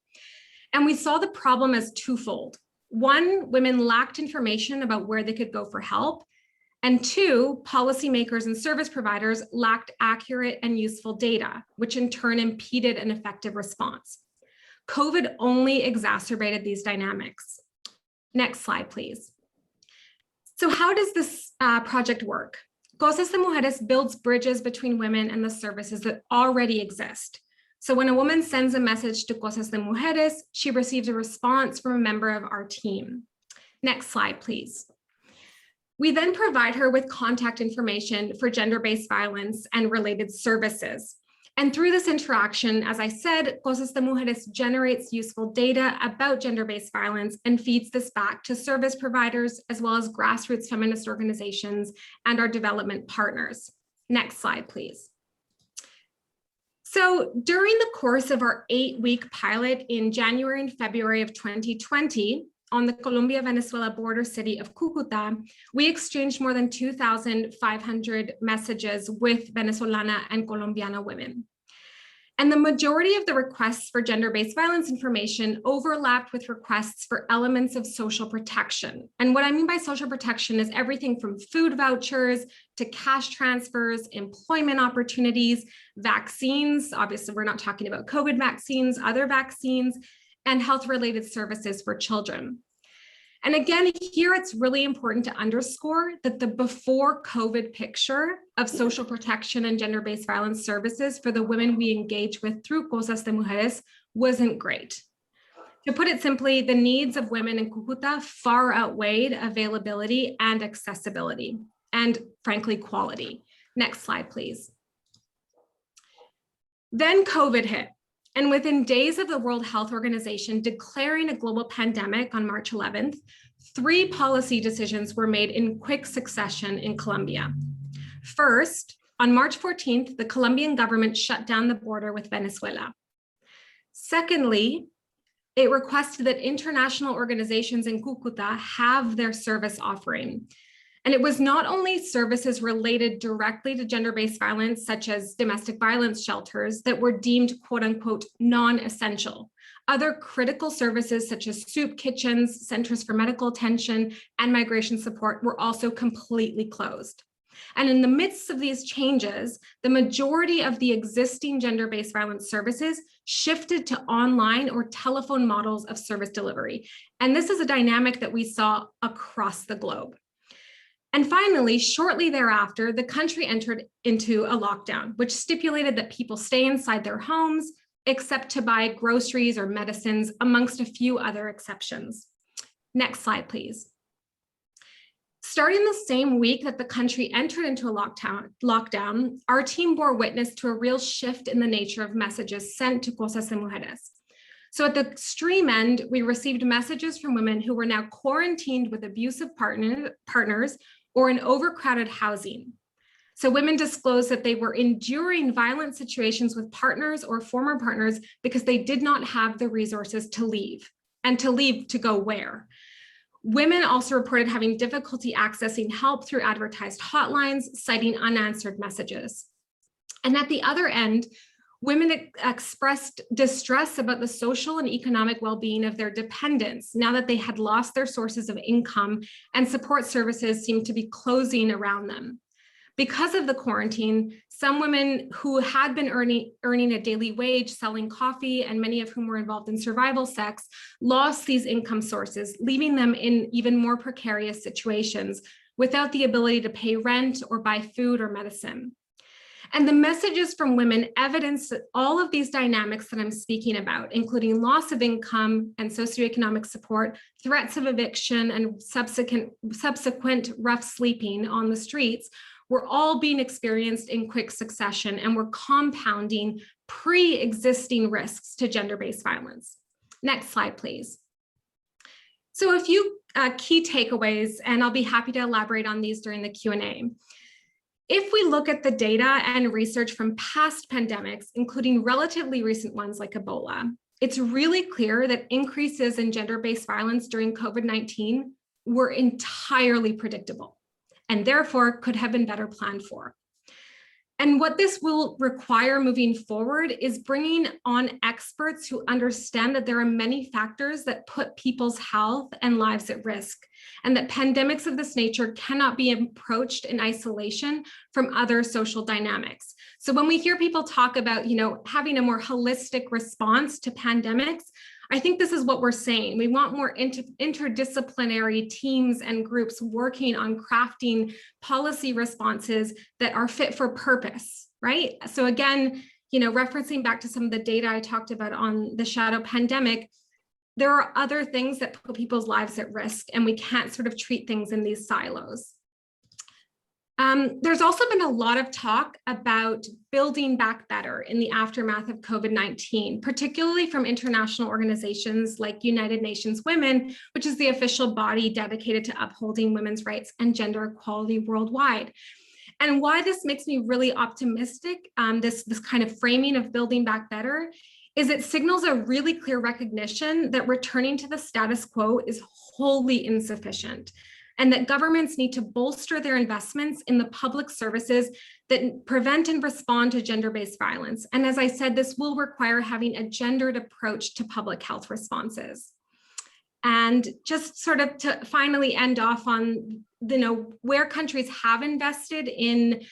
And we saw the problem as twofold. One, women lacked information about where they could go for help. And two, policymakers and service providers lacked accurate and useful data, which in turn impeded an effective response. COVID only exacerbated these dynamics. Next slide, please. So how does this project work? Cosas de Mujeres builds bridges between women and the services that already exist. So when a woman sends a message to Cosas de Mujeres, she receives a response from a member of our team. Next slide, please. We then provide her with contact information for gender-based violence and related services. And through this interaction, as I said, Cosas de Mujeres generates useful data about gender-based violence and feeds this back to service providers, as well as grassroots feminist organizations and our development partners. Next slide, please. So during the course of our 8-week pilot in January and February of 2020 on the Colombia-Venezuela border city of Cucuta, we exchanged more than 2,500 messages with Venezolana and Colombiana women. And the majority of the requests for gender-based violence information overlapped with requests for elements of social protection. And what I mean by social protection is everything from food vouchers to cash transfers, employment opportunities, vaccines. Obviously, we're not talking about COVID vaccines, other vaccines, and health-related services for children. And again, here it's really important to underscore that the before COVID picture of social protection and gender-based violence services for the women we engage with through Cosas de Mujeres wasn't great. To put it simply, the needs of women in Cucuta far outweighed availability and accessibility, and frankly, quality. Next slide, please. Then COVID hit. And within days of the World Health Organization declaring a global pandemic on March 11th, 3 policy decisions were made in quick succession in Colombia. First, on March 14th, the Colombian government shut down the border with Venezuela. Secondly, it requested that international organizations in Cucuta have their service offering. And it was not only services related directly to gender-based violence, such as domestic violence shelters, that were deemed quote unquote non-essential. Other critical services such as soup kitchens, centers for medical attention, and migration support were also completely closed. And in the midst of these changes, the majority of the existing gender-based violence services shifted to online or telephone models of service delivery. And this is a dynamic that we saw across the globe. And finally, shortly thereafter, the country entered into a lockdown, which stipulated that people stay inside their homes, except to buy groceries or medicines, amongst a few other exceptions. Next slide, please. Starting the same week that the country entered into a lockdown, our team bore witness to a real shift in the nature of messages sent to Cosas de Mujeres. So at the extreme end, we received messages from women who were now quarantined with abusive partners or in overcrowded housing. So women disclosed that they were enduring violent situations with partners or former partners because they did not have the resources to leave, and to leave to go where. Women also reported having difficulty accessing help through advertised hotlines, citing unanswered messages. And at the other end, women expressed distress about the social and economic well-being of their dependents now that they had lost their sources of income and support services seemed to be closing around them. Because of the quarantine, some women who had been earning a daily wage selling coffee, and many of whom were involved in survival sex, lost these income sources, leaving them in even more precarious situations without the ability to pay rent or buy food or medicine. And the messages from women evidence that all of these dynamics that I'm speaking about, including loss of income and socioeconomic support, threats of eviction, and subsequent rough sleeping on the streets, were all being experienced in quick succession and were compounding pre-existing risks to gender-based violence. Next slide, please. So a few key takeaways, and I'll be happy to elaborate on these during the Q&A. If we look at the data and research from past pandemics, including relatively recent ones like Ebola, it's really clear that increases in gender-based violence during COVID-19 were entirely predictable, and therefore could have been better planned for. And what this will require moving forward is bringing on experts who understand that there are many factors that put people's health and lives at risk, and that pandemics of this nature cannot be approached in isolation from other social dynamics. So when we hear people talk about, having a more holistic response to pandemics, I think this is what we're saying. We want more interdisciplinary teams and groups working on crafting policy responses that are fit for purpose, right? So again, referencing back to some of the data I talked about on the shadow pandemic, there are other things that put people's lives at risk, and we can't sort of treat things in these silos. There's also been a lot of talk about building back better in the aftermath of COVID-19, particularly from international organizations like United Nations Women, which is the official body dedicated to upholding women's rights and gender equality worldwide. And why this makes me really optimistic, this kind of framing of building back better, is it signals a really clear recognition that returning to the status quo is wholly insufficient, and that governments need to bolster their investments in the public services that prevent and respond to gender-based violence. And as I said, this will require having a gendered approach to public health responses. And just sort of to finally end off on, where countries have invested in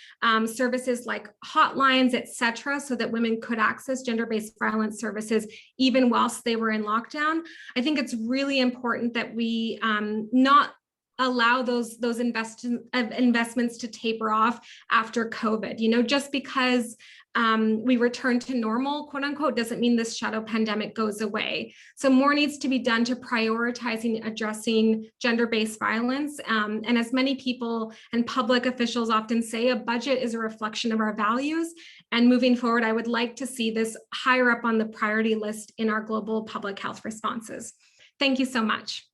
services like hotlines, et cetera, so that women could access gender-based violence services even whilst they were in lockdown. I think it's really important that we not allow those investments to taper off after COVID. Just because we return to normal, quote unquote, doesn't mean this shadow pandemic goes away. So more needs to be done to prioritizing addressing gender-based violence. And as many people and public officials often say, a budget is a reflection of our values. And moving forward, I would like to see this higher up on the priority list in our global public health responses. Thank you so much.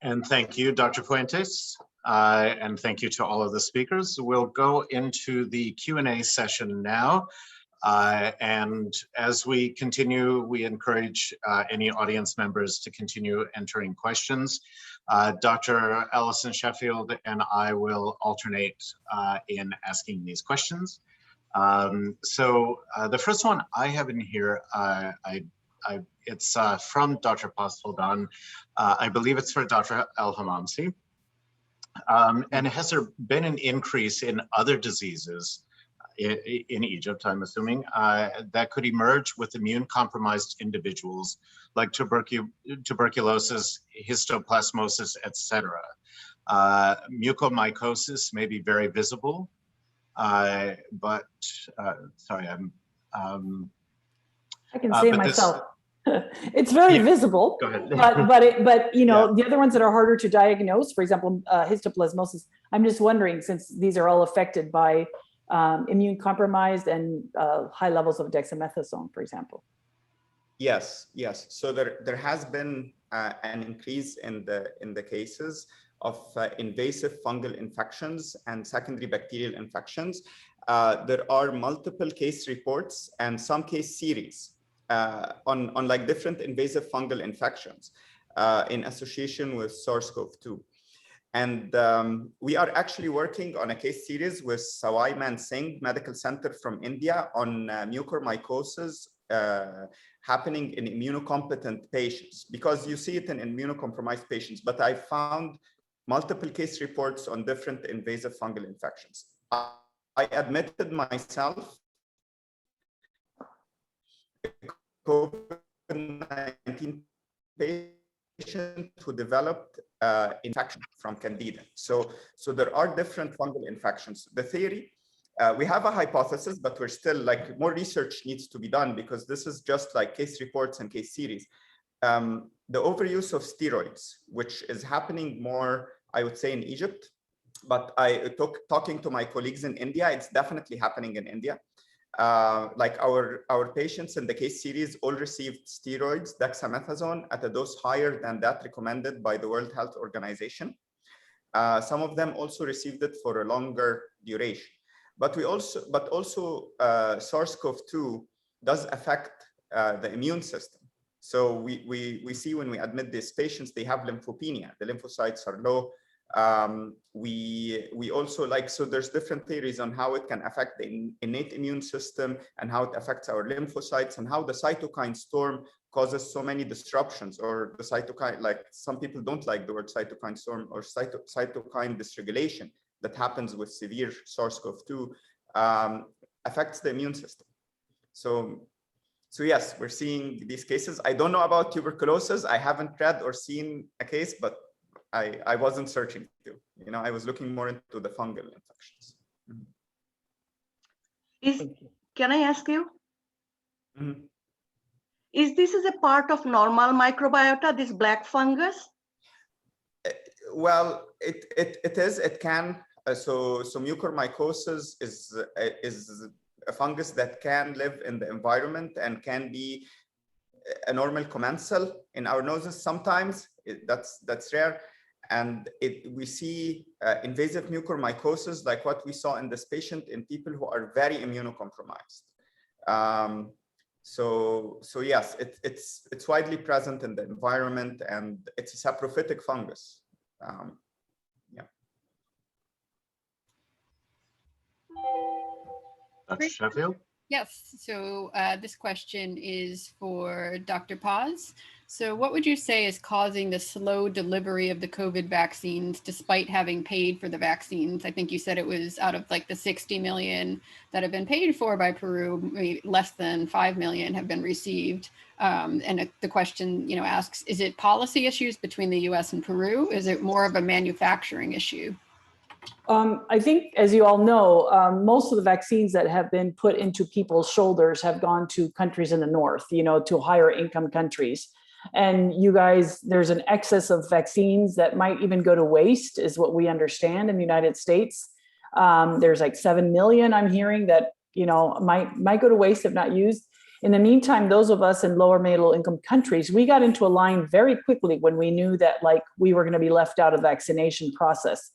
And thank you, Dr. Fuentes. And thank you to all of the speakers. We'll go into the Q&A session now. And as we continue, we encourage any audience members to continue entering questions. Dr. Allison Sheffield and I will alternate in asking these questions. So the first one I have in here, it's from Dr. Paz Soldan. I believe it's for Dr. Elhamamsy. And has there been an increase in other diseases in Egypt, I'm assuming, that could emerge with immune-compromised individuals like tuberculosis, histoplasmosis, etc.? Mucormycosis may be very visible, but sorry, I can say myself. It's very visible, Go ahead. but you know, the other ones that are harder to diagnose, for example, histoplasmosis, I'm just wondering, since these are all affected by immune compromised and high levels of dexamethasone, for example. Yes. So there has been an increase in the cases of invasive fungal infections and secondary bacterial infections. There are multiple case reports and some case series on like different invasive fungal infections in association with SARS-CoV-2. And we are actually working on a case series with Sawai Man Singh Medical Center from India on mucormycosis happening in immunocompetent patients, because you see it in immunocompromised patients, but I found multiple case reports on different invasive fungal infections. I admitted myself COVID-19 patient who developed infection from Candida. So there are different fungal infections. The theory, we have a hypothesis, but we're still like more research needs to be done because this is just like case reports and case series. The overuse of steroids, which is happening more, I would say, in Egypt, but talking to my colleagues in India, it's definitely happening in India. Like our patients in the case series all received steroids, dexamethasone, at a dose higher than that recommended by the World Health Organization. Some of them also received it for a longer duration. But also SARS-CoV-2 does affect the immune system. So we see when we admit these patients, they have lymphopenia. The lymphocytes are low. We also so there's different theories on how it can affect the innate immune system and how it affects our lymphocytes and how the cytokine storm causes so many disruptions, or the cytokine, like some people don't like the word cytokine storm, or cytokine dysregulation that happens with severe SARS-CoV-2 affects the immune system. So yes, we're seeing these cases. I don't know about tuberculosis. I haven't read or seen a case, but I wasn't searching to, I was looking more into the fungal infections. Can I ask you? Mm-hmm. Is this a part of normal microbiota, this black fungus? Well, it is. It can. So mucormycosis is a fungus that can live in the environment and can be a normal commensal in our noses sometimes. That's rare. And we see invasive mucormycosis like what we saw in this patient in people who are very immunocompromised. So yes, it's widely present in the environment, and it's a saprophytic fungus. Dr. Sheffield? Yes, so this question is for Dr. Paz. So what would you say is causing the slow delivery of the COVID vaccines despite having paid for the vaccines? I think you said it was out of like the 60 million that have been paid for by Peru, maybe less than 5 million have been received. And the question, asks, is it policy issues between the US and Peru? Is it more of a manufacturing issue? I think, as you all know, most of the vaccines that have been put into people's shoulders have gone to countries in the north, to higher income countries. And you guys, there's an excess of vaccines that might even go to waste, is what we understand in the United States. There's like 7 million I'm hearing that, might go to waste if not used. In the meantime, those of us in lower middle income countries, we got into a line very quickly when we knew that we were going to be left out of the vaccination process.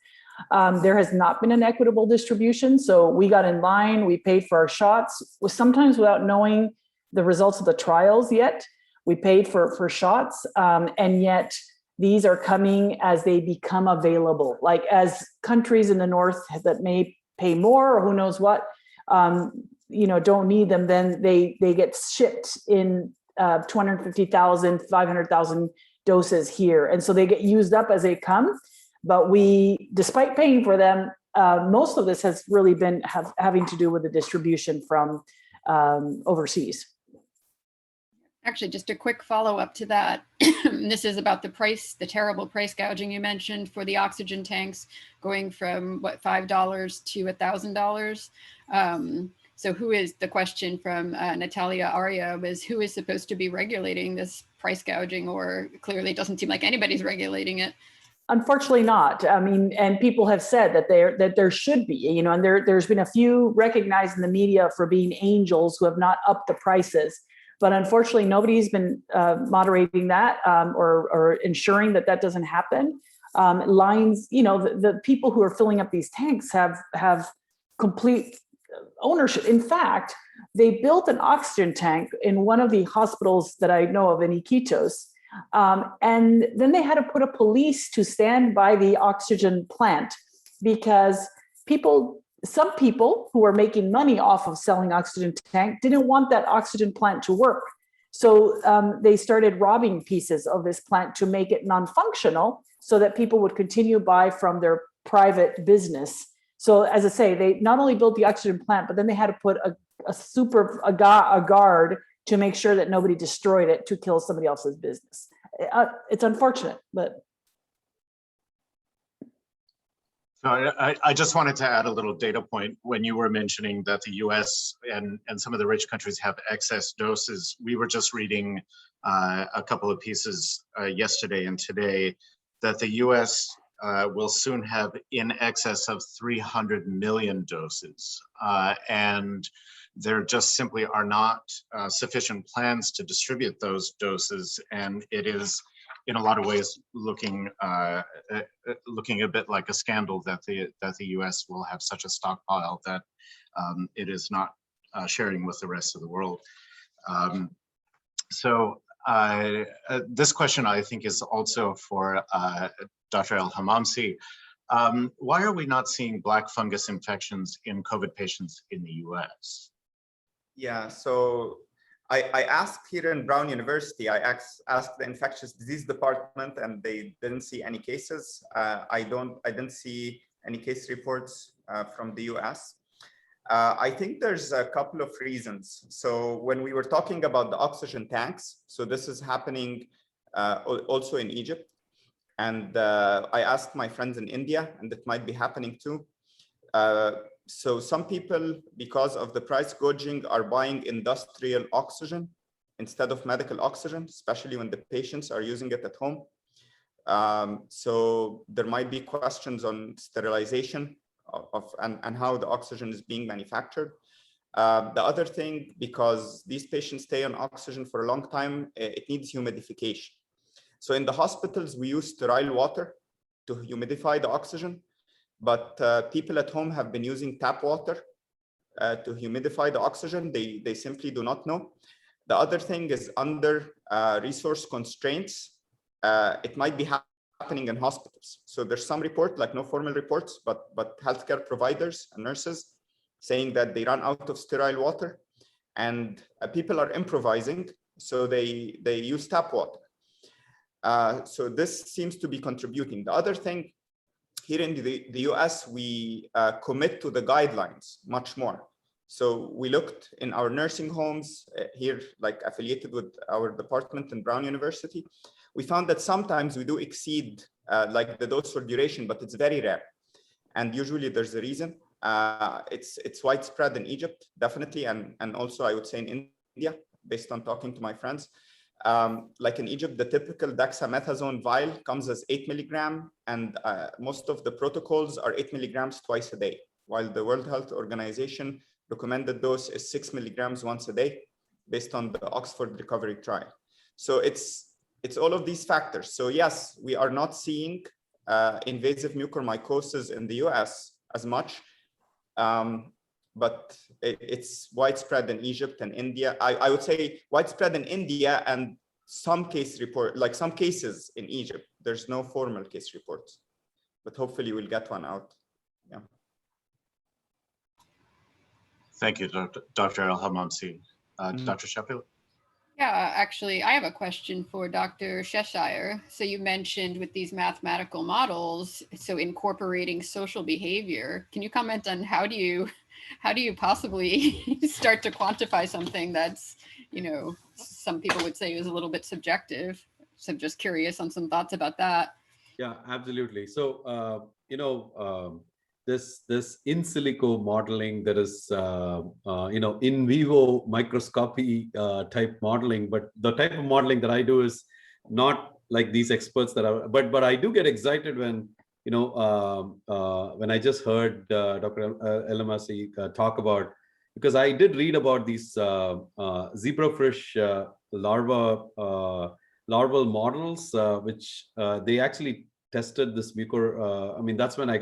There has not been an equitable distribution. So we got in line, we paid for our shots, sometimes without knowing the results of the trials yet. We paid for shots, and yet these are coming as they become available. Like as countries in the north that may pay more or who knows what, don't need them, then they get shipped in 250,000, 500,000 doses here. And so they get used up as they come. But we, despite paying for them, most of this has really been having to do with the distribution from overseas. Actually, just a quick follow-up to that. This is about the price, the terrible price gouging you mentioned for the oxygen tanks going from $5 to $1,000. So who is, the question from Natalia Arya was, who is supposed to be regulating this price gouging? Or clearly it doesn't seem like anybody's regulating it. Unfortunately not. I mean, and people have said that there should be, and there's been a few recognized in the media for being angels who have not upped the prices. But unfortunately, nobody's been moderating that or ensuring that doesn't happen. Lines, the people who are filling up these tanks have complete ownership. In fact, they built an oxygen tank in one of the hospitals that I know of in Iquitos. And then they had to put a police to stand by the oxygen plant because some people who were making money off of selling oxygen tank didn't want that oxygen plant to work. So they started robbing pieces of this plant to make it non-functional so that people would continue to buy from their private business. So as I say, they not only built the oxygen plant, but then they had to put a guard to make sure that nobody destroyed it to kill somebody else's business. It's unfortunate, but. So I just wanted to add a little data point. When you were mentioning that the US and some of the rich countries have excess doses, we were just reading a couple of pieces yesterday and today that the US will soon have in excess of 300 million doses. And there just simply are not sufficient plans to distribute those doses, and it is, in a lot of ways, looking a bit like a scandal that the U.S. will have such a stockpile that it is not sharing with the rest of the world. So this question, I think, is also for Dr. Elhamamsy. Why are we not seeing black fungus infections in COVID patients in the U.S.? Yeah, so I asked here in Brown University, I asked the infectious disease department, and they didn't see any cases. I didn't see any case reports from the US. I think there's a couple of reasons. So when we were talking about the oxygen tanks, so this is happening also in Egypt. And I asked my friends in India, and it might be happening too. So some people, because of the price gouging, are buying industrial oxygen instead of medical oxygen, especially when the patients are using it at home. So there might be questions on sterilization and how the oxygen is being manufactured. The other thing, because these patients stay on oxygen for a long time, it needs humidification. So in the hospitals, we use sterile water to humidify the oxygen. But people at home have been using tap water to humidify the oxygen. They simply do not know. The other thing is under resource constraints, it might be happening in hospitals. So there's some report, like no formal reports, but healthcare providers and nurses saying that they run out of sterile water, and people are improvising, so they use tap water. So this seems to be contributing. The other thing, here in the US, we commit to the guidelines much more. So we looked in our nursing homes here, like affiliated with our department in Brown University. We found that sometimes we do exceed like the dose for duration, but it's very rare. And usually there's a reason. It's widespread in Egypt, definitely, and also I would say in India, based on talking to my friends. Like in Egypt, the typical dexamethasone vial comes as 8 milligram, and most of the protocols are 8 milligrams twice a day, while the World Health Organization recommended dose is 6 milligrams once a day, based on the Oxford recovery trial. So it's all of these factors. So yes, we are not seeing invasive mucormycosis in the US as much, but it's widespread in Egypt and India. I would say widespread in India and some case report, like some cases in Egypt. There's no formal case reports, but hopefully we'll get one out. Yeah. Thank you, Dr. Elhamamsy. Dr. Sheffield? Yeah, actually, I have a question for Dr. Seshaiyer. So you mentioned with these mathematical models, so incorporating social behavior. Can you comment on how do you possibly start to quantify something that's, some people would say is a little bit subjective. So I'm just curious on some thoughts about that. Yeah, absolutely. So, this in silico modeling, there is in vivo microscopy type modeling, but the type of modeling that I do is not like these experts that are, but I do get excited when when I just heard Dr. Elhamamsy talk about, because I did read about these zebrafish larval models, which they actually tested this mucor. I mean, that's when I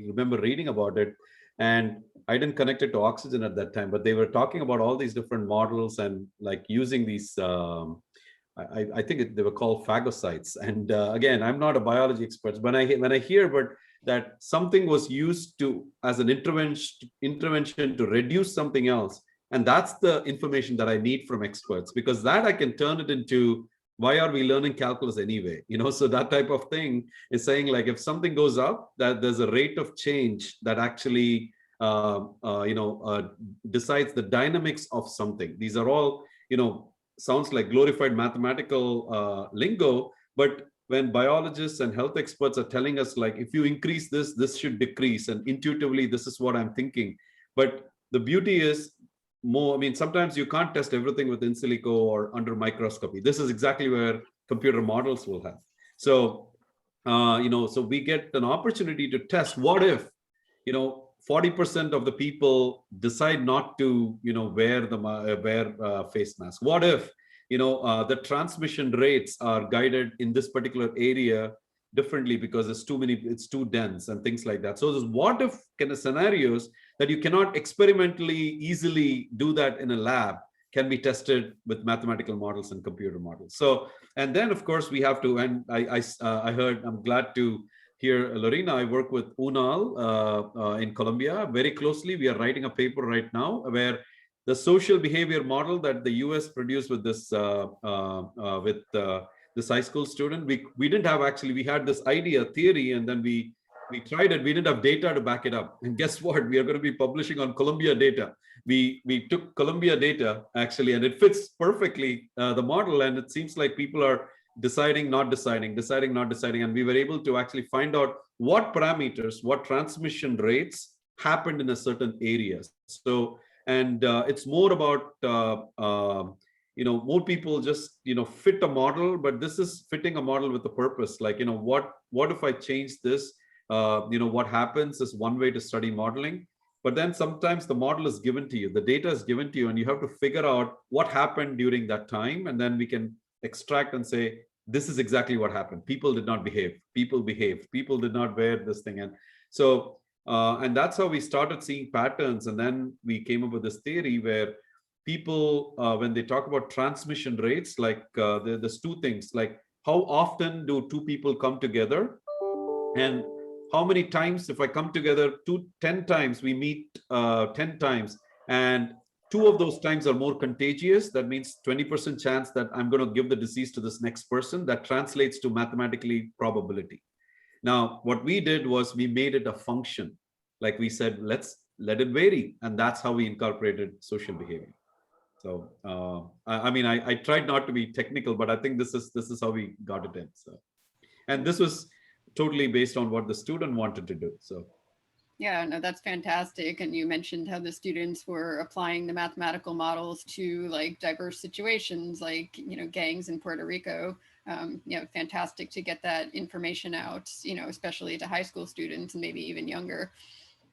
remember reading about it, and I didn't connect it to oxygen at that time, but they were talking about all these different models and like using these, I think they were called phagocytes. And again, I'm not a biology expert. When I hear about that something was used as an intervention to reduce something else, and that's the information that I need from experts, because that I can turn it into, why are we learning calculus anyway? So that type of thing is saying, like, if something goes up, that there's a rate of change that actually decides the dynamics of something. These are all, sounds like glorified mathematical lingo, but when biologists and health experts are telling us, like, if you increase this, this should decrease, and intuitively this is what I'm thinking. But the beauty is, sometimes you can't test everything with in silico or under microscopy. This is exactly where computer models will have. So, so we get an opportunity to test, what if, 40% of the people decide not to, wear face mask? What if, the transmission rates are guided in this particular area differently because it's too dense and things like that. So there's what if kind of scenarios that you cannot experimentally easily do that in a lab can be tested with mathematical models and computer models. So, and then of course we have to, and I'm glad to hear, Lorena, I work with UNAL in Colombia very closely. We are writing a paper right now where the social behavior model that the US produced with this this high school student, we didn't have, actually, we had this idea, theory, and then we tried it. We didn't have data to back it up. And guess what? We are going to be publishing on Colombia data. We took Colombia data, actually, and it fits perfectly the model. And it seems like people are deciding, not deciding. And we were able to actually find out what parameters, what transmission rates happened in a certain area. So, and it's more about, more people just, fit a model, but this is fitting a model with a purpose. Like, what if I change this? What happens is one way to study modeling, but then sometimes the model is given to you, the data is given to you, and you have to figure out what happened during that time. And then we can extract and say, this is exactly what happened. People did not behave. People behaved. People did not wear this thing. And so, and that's how we started seeing patterns. And then we came up with this theory where people, when they talk about transmission rates, like there's two things, like how often do two people come together, and how many times, if I come together 10 times, we meet 10 times, and 2 of those times are more contagious. That means 20% chance that I'm going to give the disease to this next person. That translates to mathematically probability. Now, what we did was we made it a function. Like we said, let's let it vary. And that's how we incorporated social behavior. So, I tried not to be technical, but I think this is how we got it in. So, and this was totally based on what the student wanted to do. So, Yeah, no, that's fantastic. And you mentioned how the students were applying the mathematical models to like diverse situations, like, you know, gangs in Puerto Rico. You know, fantastic to get that information out, you know, especially to high school students and maybe even younger.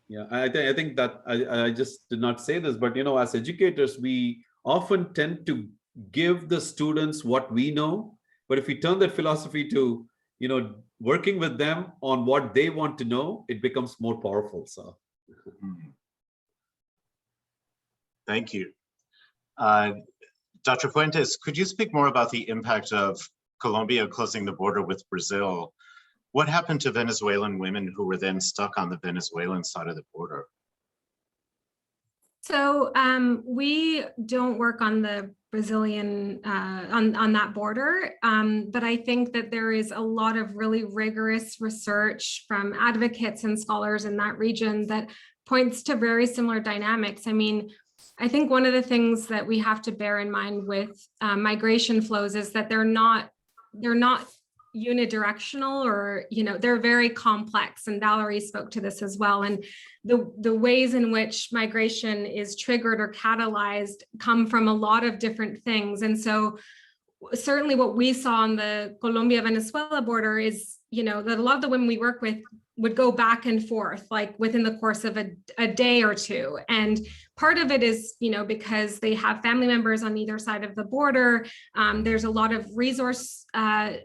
Yeah, I think that I just did not say this, but, you know, as educators, we often tend to give the students what we know. But if we turn that philosophy to, you know, working with them on what they want to know, it becomes more powerful. So, thank you. Dr. Fuentes, could you speak more about the impact of Colombia closing the border with Brazil? What happened to Venezuelan women who were then stuck on the Venezuelan side of the border? So we don't work on the Brazilian, on that border, but I think that there is a lot of really rigorous research from advocates and scholars in that region that points to very similar dynamics. I mean, I think one of the things that we have to bear in mind with migration flows is that they're not unidirectional, or, you know, they're very complex, and Valerie spoke to this as well. And the ways in which migration is triggered or catalyzed come from a lot of different things. And so certainly what we saw on the Colombia-Venezuela border is, you know, that a lot of the women we work with would go back and forth, like within the course of a day or two. And part of it is, you know, because they have family members on either side of the border. There's a lot of resource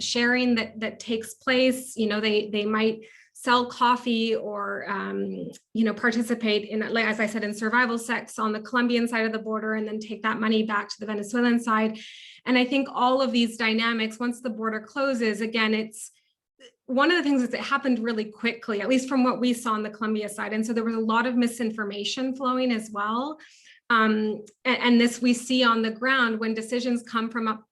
sharing that takes place. You know, they might sell coffee or, you know, participate in, like, as I said, in survival sex on the Colombian side of the border, and then take that money back to the Venezuelan side. And I think all of these dynamics, once the border closes, again, it's one of the things is it happened really quickly, at least from what we saw on the Colombia side. And so there was a lot of misinformation flowing as well. And this we see on the ground when decisions come from up,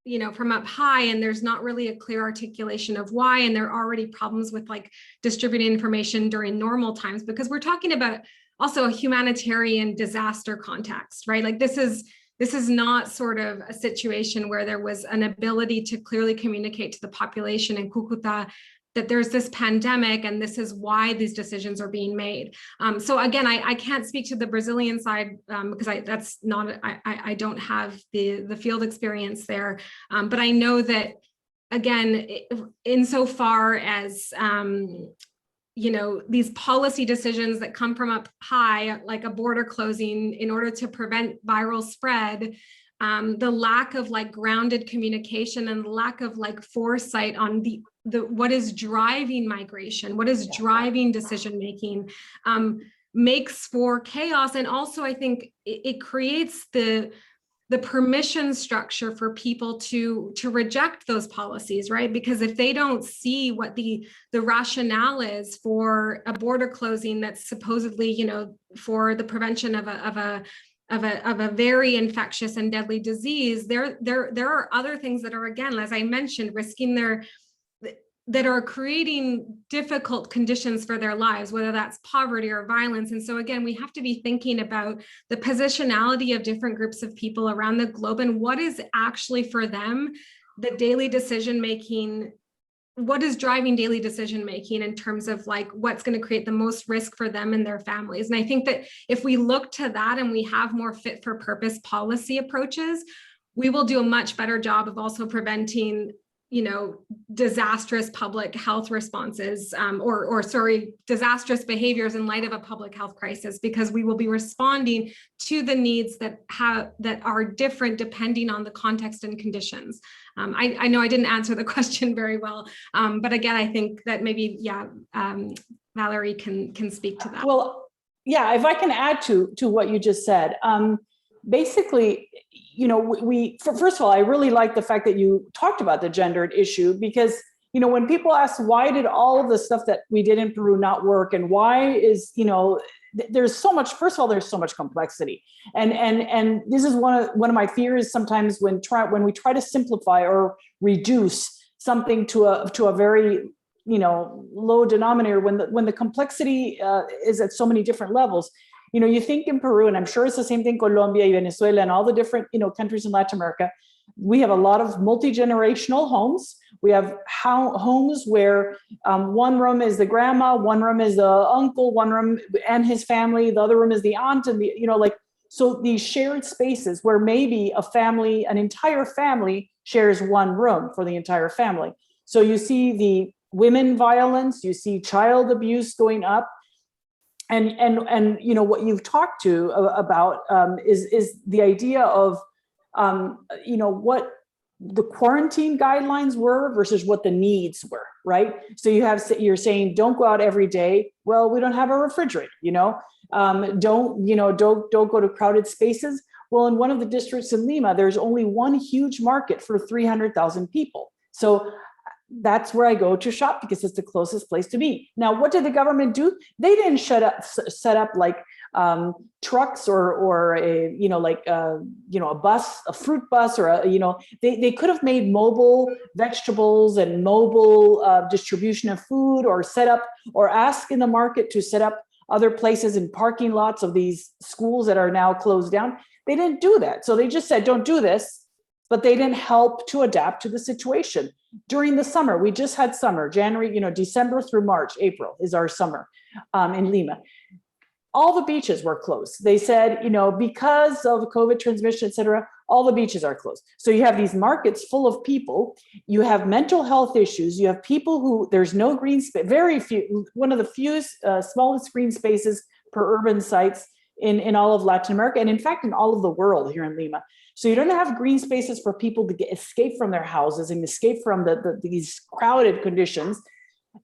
you know, from up high, and there's not really a clear articulation of why. And there are already problems with like distributing information during normal times, because we're talking about also a humanitarian disaster context, right? Like this is not sort of a situation where there was an ability to clearly communicate to the population in Cucuta that there's this pandemic and this is why these decisions are being made. So again, I can't speak to the Brazilian side because I don't have the field experience there. But I know that, again, insofar as you know, these policy decisions that come from up high, like a border closing in order to prevent viral spread, the lack of like grounded communication and the lack of like foresight on the what is driving migration, what is driving decision making, makes for chaos. And also I think it creates the permission structure for people to reject those policies, right? Because if they don't see what the rationale is for a border closing that's supposedly, you know, for the prevention of a very infectious and deadly disease, there are other things that are, again, as I mentioned, risking that are creating difficult conditions for their lives, whether that's poverty or violence. And so again, we have to be thinking about the positionality of different groups of people around the globe and what is actually for them the daily decision-making, what is driving daily decision-making in terms of like what's going to create the most risk for them and their families. And I think that if we look to that and we have more fit for purpose policy approaches, we will do a much better job of also preventing, you know, disastrous public health responses or disastrous behaviors in light of a public health crisis, because we will be responding to the needs that are different depending on the context and conditions. I know I didn't answer the question very well, but again, I think that maybe, Valerie can speak to that. Well, yeah, if I can add to what you just said, basically, you know, first of all, I really like the fact that you talked about the gendered issue, because, you know, when people ask why did all of the stuff that we did in Peru not work, and why is, you know, there's so much, first of all, there's so much complexity. And this is one of my fears sometimes when we try to simplify or reduce something to a very, you know, low denominator, when the complexity is at so many different levels. You know, you think in Peru, and I'm sure it's the same thing, Colombia, Venezuela, and all the different, you know, countries in Latin America, we have a lot of multi-generational homes. We have homes where one room is the grandma, one room is the uncle, one room and his family, the other room is the aunt, and so these shared spaces where maybe an entire family shares one room for the entire family. So you see the women violence, you see child abuse going up. And what you've talked to about is the idea of what the quarantine guidelines were versus what the needs were, right? So you're saying don't go out every day. Well, we don't have a refrigerator, don't go to crowded spaces. Well, in one of the districts in Lima, there's only one huge market for 300,000 people. So that's where I go to shop because it's the closest place to me. Now, what did the government do? They didn't set up like trucks or a bus, a fruit bus, or they could have made mobile vegetables and mobile distribution of food, or set up or ask in the market to set up other places in parking lots of these schools that are now closed down. They didn't do that. So they just said, don't do this, but they didn't help to adapt to the situation. During the summer, we just had summer, January, December through March, April is our summer in Lima. All the beaches were closed. They said, because of COVID transmission, et cetera, all the beaches are closed. So you have these markets full of people. You have mental health issues. You have people who there's no green space, very few, one of the fewest, smallest green spaces per urban sites in all of Latin America, and in fact, in all of the world here in Lima. So you don't have green spaces for people to escape from their houses and escape from these crowded conditions.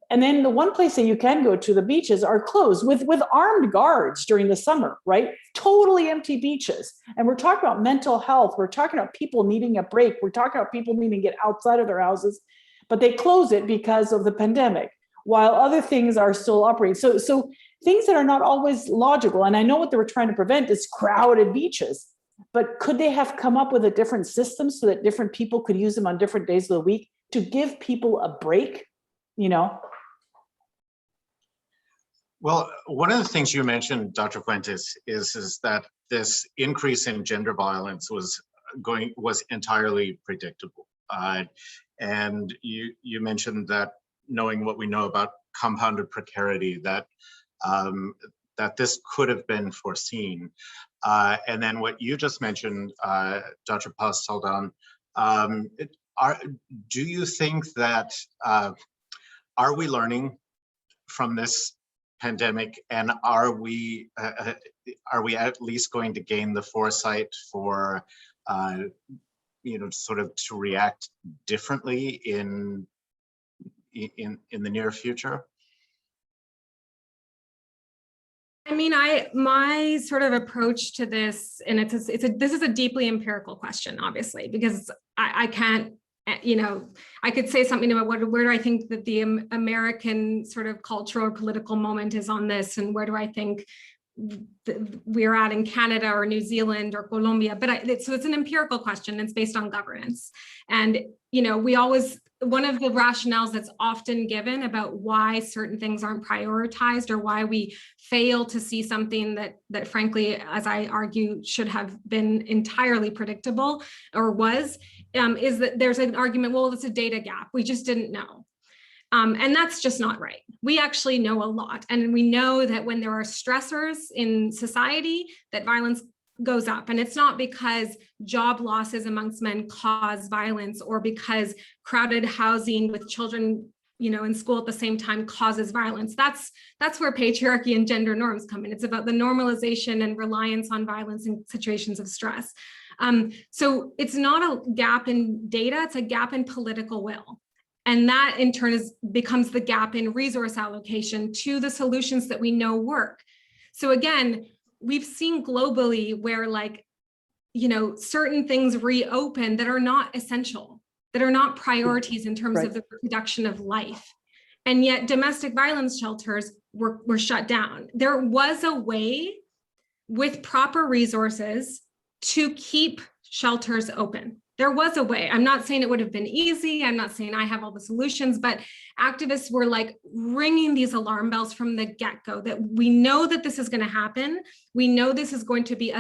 And then the one place that you can go to, the beaches, are closed with armed guards during the summer, right? Totally empty beaches. And we're talking about mental health. We're talking about people needing a break. We're talking about people needing to get outside of their houses, but they close it because of the pandemic, while other things are still operating. So things that are not always logical. And I know what they were trying to prevent is crowded beaches, but could they have come up with a different system so that different people could use them on different days of the week to give people a break? Well, one of the things you mentioned, Dr. Fuentes, is that this increase in gender violence was entirely predictable. And you mentioned that, knowing what we know about compounded precarity, that this could have been foreseen. And then what you just mentioned, Dr. Paz Soldan, do you think that, are we learning from this pandemic, and are we at least going to gain the foresight for sort of to react differently in the near future? I mean, my sort of approach to this, and this is a deeply empirical question, obviously, because I can't, I could say something about where do I think that the American sort of cultural or political moment is on this, and where do I think we're at in Canada or New Zealand or Colombia, so it's an empirical question. It's based on governance. And, one of the rationales that's often given about why certain things aren't prioritized or why we fail to see something that frankly, as I argue, should have been entirely predictable or is that there's an argument, well, it's a data gap. We just didn't know. And that's just not right. We actually know a lot. And we know that when there are stressors in society, that violence goes up. And it's not because job losses amongst men cause violence, or because crowded housing with children, in school at the same time causes violence. That's where patriarchy and gender norms come in. It's about the normalization and reliance on violence in situations of stress. So it's not a gap in data, it's a gap in political will. And that in turn becomes the gap in resource allocation to the solutions that we know work. So again, we've seen globally where certain things reopen that are not essential, that are not priorities in terms of the reproduction of life. And yet domestic violence shelters were shut down. There was a way with proper resources to keep shelters open. There was a way. I'm not saying it would have been easy. I'm not saying I have all the solutions, but activists were ringing these alarm bells from the get-go that we know that this is going to happen. We know this is going to be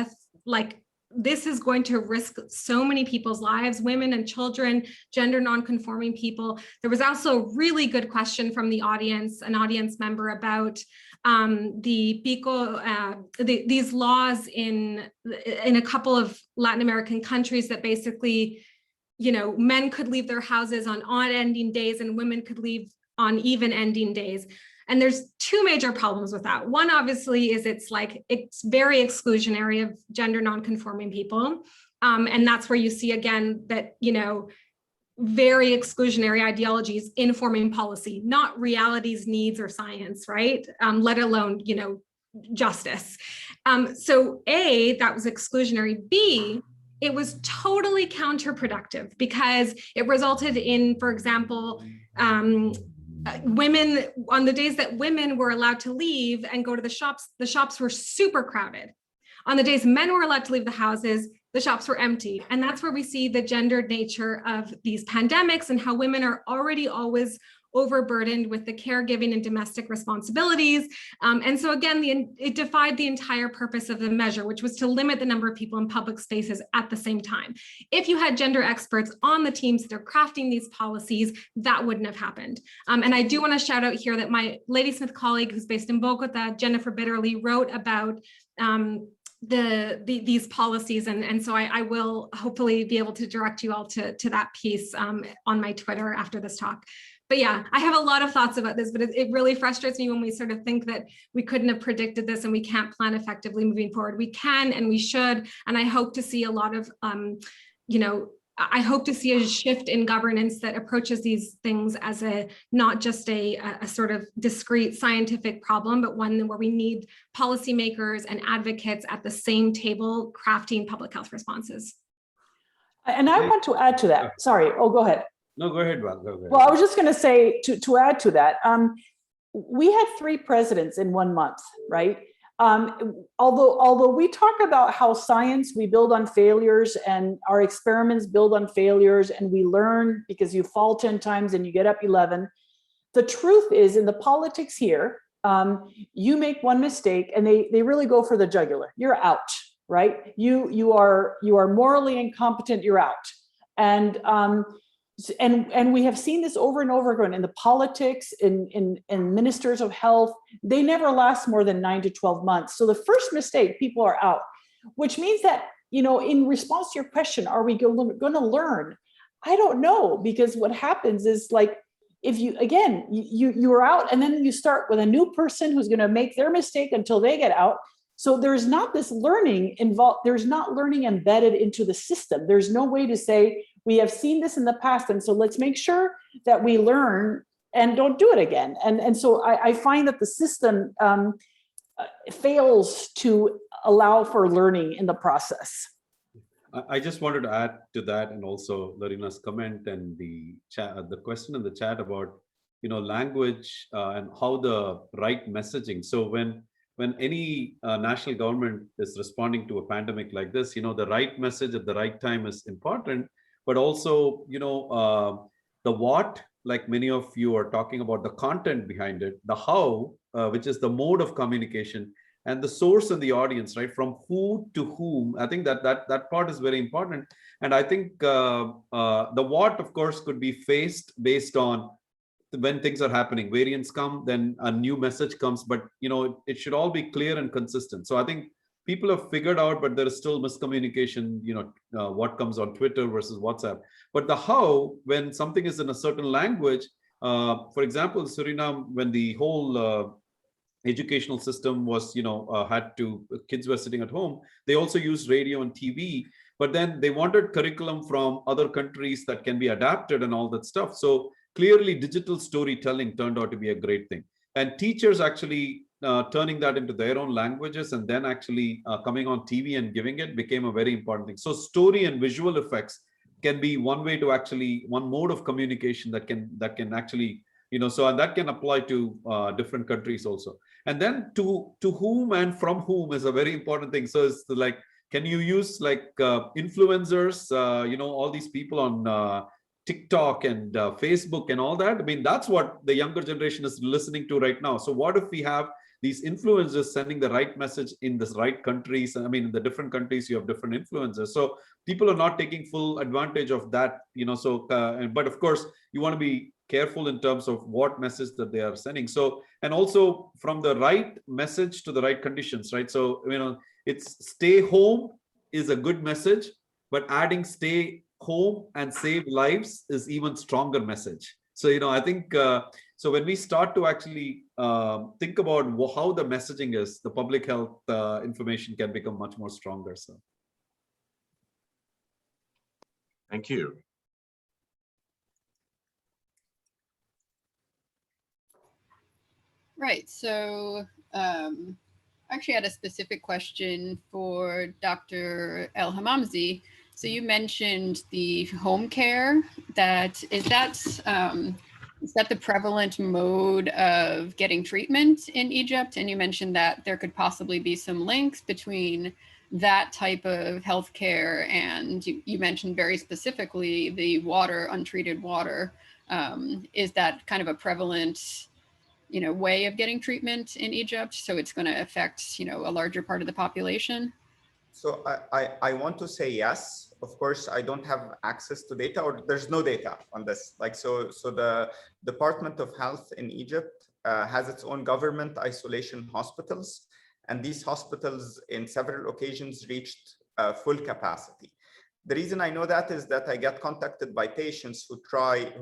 this is going to risk so many people's lives, women and children, gender non-conforming people. There was also a really good question from the audience, an audience member, about these laws in a couple of Latin American countries that basically, you know, men could leave their houses on odd ending days and women could leave on even ending days. And there's two major problems with that. One, obviously, is it's very exclusionary of gender non-conforming people. And that's where you see again that, you know, very exclusionary ideologies informing policy, not realities, needs, or science, right? Let alone, you know, justice. So A, that was exclusionary. B, it was totally counterproductive because it resulted in, for example, women, on the days that women were allowed to leave and go to the shops were super crowded. On the days men were allowed to leave the houses, the shops were empty. And that's where we see the gendered nature of these pandemics and how women are already always overburdened with the caregiving and domestic responsibilities. And so again, it defied the entire purpose of the measure, which was to limit the number of people in public spaces at the same time. If you had gender experts on the teams that are crafting these policies, that wouldn't have happened. And I do want to shout out here that my Ladysmith colleague who's based in Bogota, Jennifer Bitterly, wrote about these policies. And so I will hopefully be able to direct you all to that piece on my Twitter after this talk. But yeah, I have a lot of thoughts about this, but it really frustrates me when we sort of think that we couldn't have predicted this and we can't plan effectively moving forward. We can and we should. And I hope to see a lot of, you know, I hope to see a shift in governance that approaches these things as not just a sort of discrete scientific problem, but one where we need policymakers and advocates at the same table crafting public health responses. And I want to add to that. Sorry. Oh, go ahead. No, go ahead, Val. Go ahead. Well, I was just going to say, to add to that, we had 3 presidents in 1 month, right? Although we talk about how science, we build on failures and our experiments build on failures and we learn because you fall 10 times and you get up 11. The truth is, in the politics here, you make one mistake and they really go for the jugular. You're out, right? You are morally incompetent, you're out. And we have seen this over and over again in the politics, in ministers of health. They never last more than 9 to 12 months. So the first mistake, people are out, which means that, you know, in response to your question, are we going to learn? I don't know, because what happens is, like, if you are out and then you start with a new person who's going to make their mistake until they get out. So there's not this learning involved. There's not learning embedded into the system. There's no way to say, we have seen this in the past, and so let's make sure that we learn and don't do it again. And so I find that the system fails to allow for learning in the process. I just wanted to add to that, and also Lorena's comment and the chat, the question in the chat about, you know, language and how the right messaging. So when any national government is responding to a pandemic like this, you know, the right message at the right time is important. But also, you know, the what, like many of you are talking about, the content behind it, the how, which is the mode of communication, and the source and the audience, right? From who to whom. I think that part is very important. And I think the what, of course, could be faced based on when things are happening. Variants come, then a new message comes, but, you know, it should all be clear and consistent. So I think people have figured out, but there is still miscommunication, you know, what comes on Twitter versus WhatsApp. But the how, when something is in a certain language, for example, Suriname, when the whole educational system was, you know, kids were sitting at home, they also used radio and TV, but then they wanted curriculum from other countries that can be adapted and all that stuff. So clearly digital storytelling turned out to be a great thing. And teachers actually turning that into their own languages and then actually coming on TV and giving it became a very important thing. So story and visual effects can be one way to actually, one mode of communication that can actually, you know, so, and that can apply to different countries also. And then to whom and from whom is a very important thing. So it's like, can you use like influencers, you know, all these people on TikTok and Facebook and all that? I mean, that's what the younger generation is listening to right now. So what if we have these influencers sending the right message in the right countries. I mean, in the different countries, you have different influencers. So people are not taking full advantage of that, so, but of course, you want to be careful in terms of what message that they are sending. So, and also from the right message to the right conditions, right? So, it's stay home is a good message, but adding stay home and save lives is even stronger message. So, I think, so when we start to actually think about how the messaging is, the public health information can become much more stronger. So. Thank you. Right. So I actually had a specific question for Dr. Elhamamsy. So you mentioned the home care. Is that the prevalent mode of getting treatment in Egypt? And you mentioned that there could possibly be some links between that type of healthcare and you mentioned very specifically the water, untreated water. Is that kind of a prevalent way of getting treatment in Egypt? So it's going to affect, a larger part of the population? So I want to say yes. Of course, I don't have access to data, or there's no data on this. So the Department of Health in Egypt has its own government isolation hospitals. And these hospitals in several occasions reached full capacity. The reason I know that is that I get contacted by patients who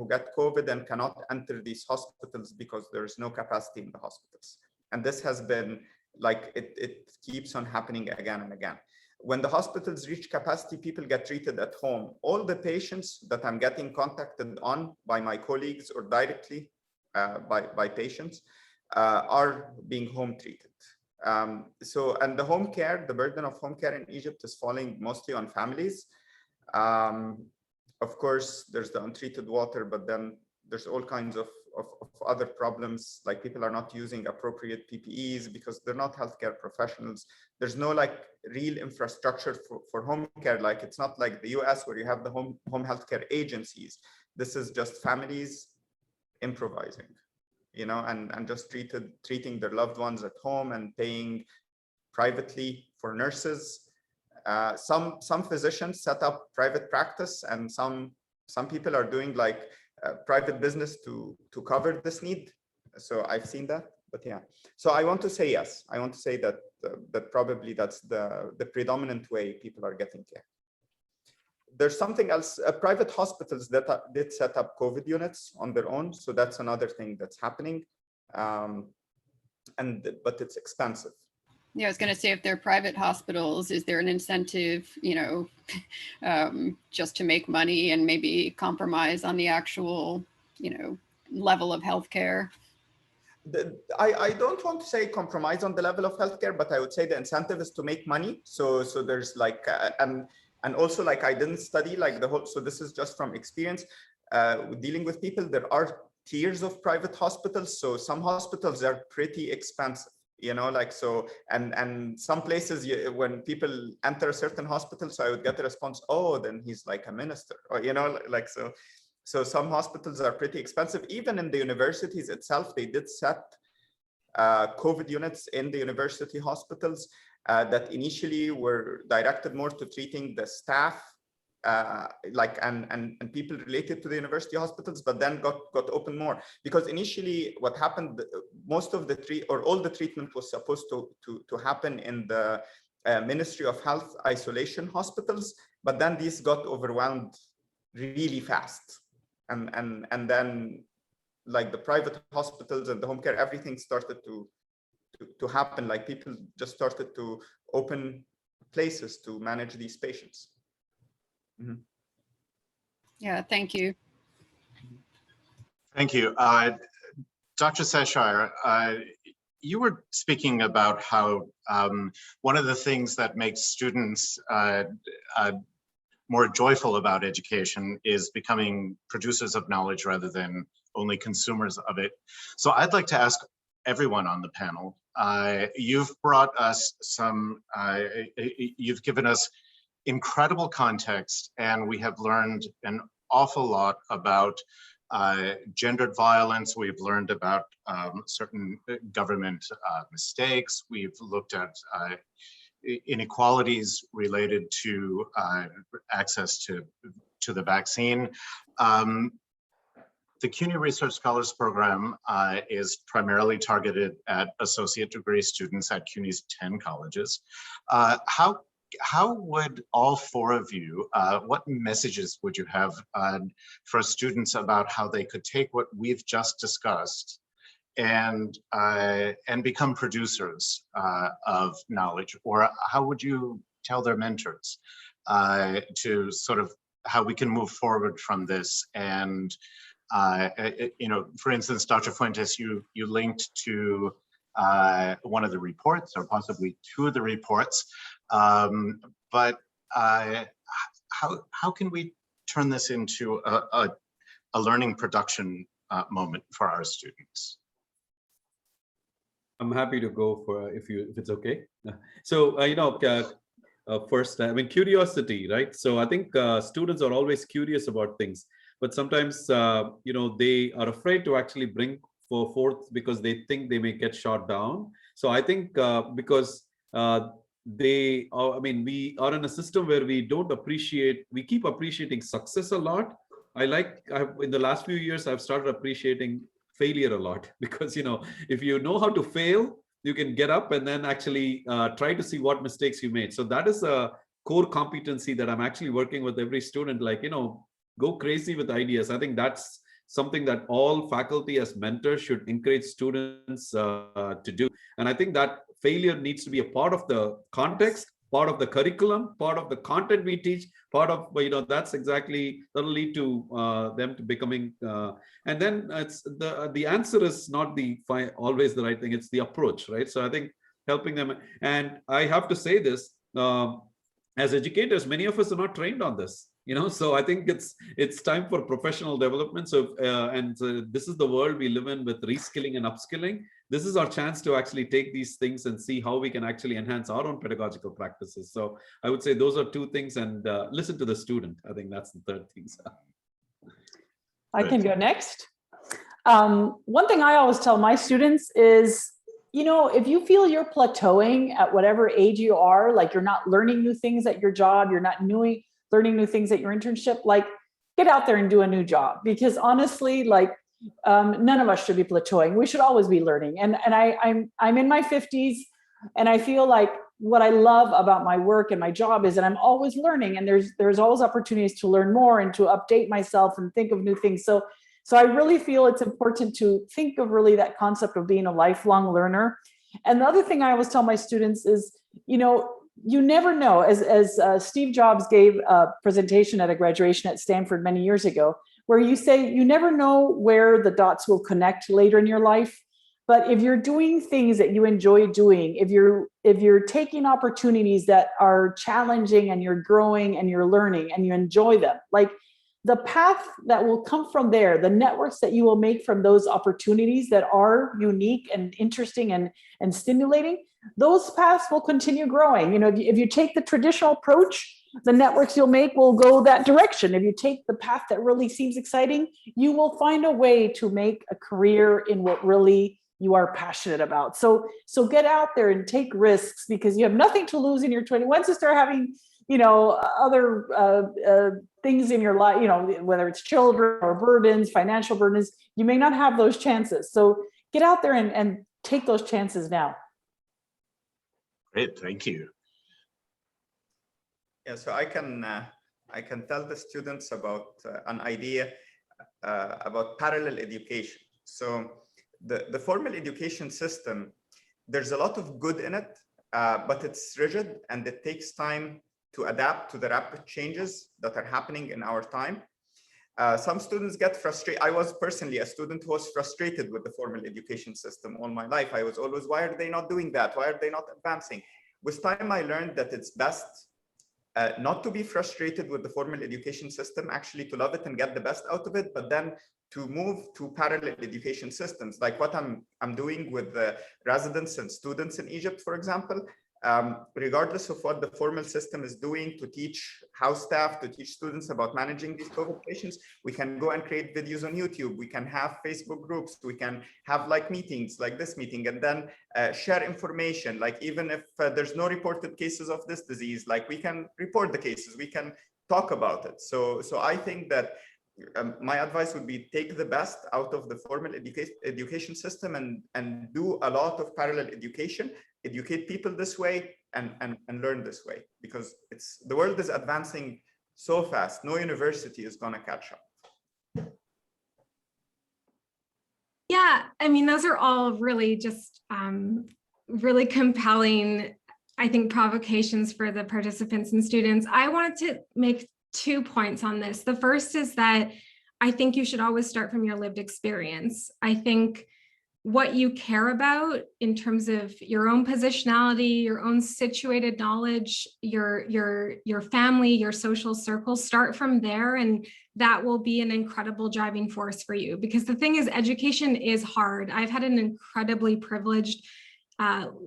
get COVID and cannot enter these hospitals because there is no capacity in the hospitals. And this has been like, it keeps on happening again and again. When the hospitals reach capacity, people get treated at home. All the patients that I'm getting contacted on by my colleagues or directly by patients are being home treated. And the home care, the burden of home care in Egypt is falling mostly on families. Of course, there's the untreated water, but then there's all kinds of other problems, like people are not using appropriate PPEs because they're not healthcare professionals. There's no real infrastructure for home care. Like it's not like the US where you have the home healthcare agencies. This is just families improvising, and just treating their loved ones at home and paying privately for nurses. Some physicians set up private practice, and some people are doing private business to cover this need. So I've seen that, but yeah. So I want to say yes. I want to say that probably that's the predominant way people are getting care. There's something else. Private hospitals that did set up COVID units on their own. So that's another thing that's happening, but it's expensive. Yeah, I was going to say, if they're private hospitals, is there an incentive, just to make money and maybe compromise on the actual, level of healthcare? I don't want to say compromise on the level of healthcare, but I would say the incentive is to make money. So there's and also I didn't study the whole. So this is just from experience dealing with people. There are tiers of private hospitals. So some hospitals are pretty expensive. And some places when people enter a certain hospital, so I would get a response, oh, then he's like a minister, or so some hospitals are pretty expensive. Even in the universities itself, they did set COVID units in the university hospitals that initially were directed more to treating the staff and people related to the university hospitals, but then got open more, because initially what happened, most of all the treatment was supposed to happen in the Ministry of Health isolation hospitals, but then these got overwhelmed really fast, and then the private hospitals and the home care, everything started to happen. People just started to open places to manage these patients. Mm-hmm. Yeah, thank you. Thank you. Dr. Seshaiyer, you were speaking about how one of the things that makes students more joyful about education is becoming producers of knowledge rather than only consumers of it. So I'd like to ask everyone on the panel, you've brought us you've given us incredible context, and we have learned an awful lot about gendered violence. We've learned about certain government mistakes. We've looked at inequalities related to access to the vaccine. The CUNY Research Scholars Program is primarily targeted at associate degree students at CUNY's 10 colleges. How would all four of you, what messages would you have for students about how they could take what we've just discussed and become producers of knowledge? Or how would you tell their mentors to sort of how we can move forward from this? And for instance, Dr. Fuentes, you linked to one of the reports, or possibly two of the reports, but how can we turn this into a learning production moment for our students? I'm happy to go for if it's okay. So first, I mean, curiosity, right? So I think students are always curious about things, but sometimes they are afraid to actually bring forth because they think they may get shot down. So I think because we are in a system where we keep appreciating success a lot. In the last few years, I've started appreciating failure a lot, because if you know how to fail, you can get up and then actually try to see what mistakes you made. So that is a core competency that I'm actually working with every student, go crazy with ideas. I think that's something that all faculty as mentors should encourage students to do. And I think that failure needs to be a part of the context, part of the curriculum, part of the content we teach, part of, that's exactly, that'll lead to them to becoming, and then it's the answer is not always the right thing, it's the approach, right? So I think helping them, and I have to say this, as educators, many of us are not trained on this. So I think it's time for professional development. So this is the world we live in with reskilling and upskilling. This is our chance to actually take these things and see how we can actually enhance our own pedagogical practices. So I would say those are two things, and listen to the student. I think that's the third thing. I can go next. One thing I always tell my students is, if you feel you're plateauing at whatever age you are, like you're not learning new things at your job, you're not learning new things at your internship, get out there and do a new job. Because honestly, none of us should be plateauing. We should always be learning. And I'm in my 50s, and I feel like what I love about my work and my job is that I'm always learning, and there's always opportunities to learn more and to update myself and think of new things. So I really feel it's important to think of really that concept of being a lifelong learner. And the other thing I always tell my students is, you never know, as Steve Jobs gave a presentation at a graduation at Stanford many years ago, where you say, you never know where the dots will connect later in your life. But if you're doing things that you enjoy doing, if you're taking opportunities that are challenging and you're growing and you're learning and you enjoy them, the path that will come from there, the networks that you will make from those opportunities that are unique and interesting and stimulating, those paths will continue growing. If you take the traditional approach, the networks you'll make will go that direction. If you take the path that really seems exciting, you will find a way to make a career in what really you are passionate about. So get out there and take risks, because you have nothing to lose in your 20s. Once you start having other things in your life, whether it's children or burdens, financial burdens, you may not have those chances. So get out there and take those chances now. Great, thank you. Yeah, so I can tell the students about an idea about parallel education. So the formal education system, there's a lot of good in it, but it's rigid and it takes time to adapt to the rapid changes that are happening in our time. Some students get frustrated. I was personally a student who was frustrated with the formal education system all my life. I was always, why are they not doing that? Why are they not advancing? With time, I learned that it's best not to be frustrated with the formal education system, actually to love it and get the best out of it, but then to move to parallel education systems, like what I'm doing with the residents and students in Egypt, for example. regardless of what the formal system is doing to teach house staff, to teach students about managing these COVID patients, we can go and create videos on YouTube. We can have Facebook groups. We can have like meetings like this meeting, and then share information. Like even if there's no reported cases of this disease, like we can report the cases, we can talk about it. So I think that my advice would be take the best out of the formal education system and do a lot of parallel education, educate people this way and learn this way, because the world is advancing so fast. No university is going to catch up. Yeah, I mean, those are all really just really compelling, I think, provocations for the participants and students. I wanted to make 2 points on this. The first is that I think you should always start from your lived experience. I think what you care about in terms of your own positionality, your own situated knowledge, your family, your social circle, start from there, and that will be an incredible driving force for you. Because the thing is, education is hard. I've had an incredibly privileged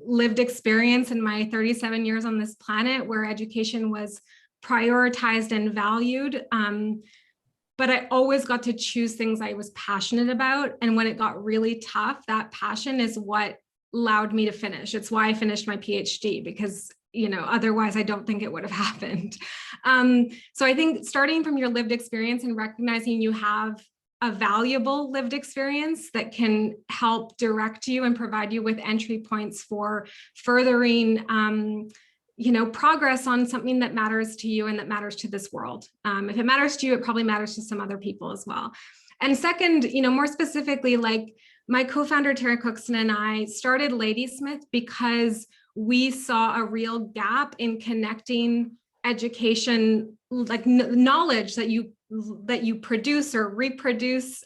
lived experience in my 37 years on this planet where education was prioritized and valued. But I always got to choose things I was passionate about. And when it got really tough, that passion is what allowed me to finish. It's why I finished my PhD, because, you know, otherwise I don't think it would have happened. So I think starting from your lived experience and recognizing you have a valuable lived experience that can help direct you and provide you with entry points for furthering progress on something that matters to you and that matters to this world. If it matters to you, it probably matters to some other people as well. And second, more specifically, like my co-founder, Tara Cookson, and I started Ladysmith because we saw a real gap in connecting education, like knowledge that you produce or reproduce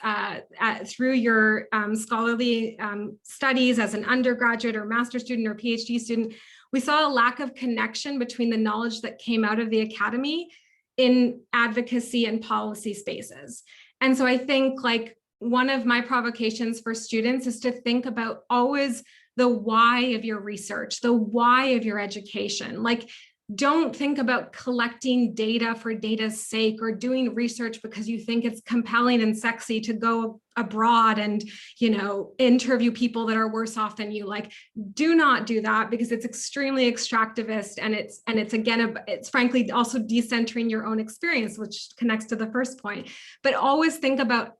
through your scholarly studies as an undergraduate or master's student or PhD student. We saw a lack of connection between the knowledge that came out of the academy in advocacy and policy spaces. And so I think like one of my provocations for students is to think about always the why of your research, the why of your education. Like, don't think about collecting data for data's sake or doing research because you think it's compelling and sexy to go abroad and, interview people that are worse off than you. Like, do not do that, because it's extremely extractivist, and it's frankly also decentering your own experience, which connects to the first point. But always think about,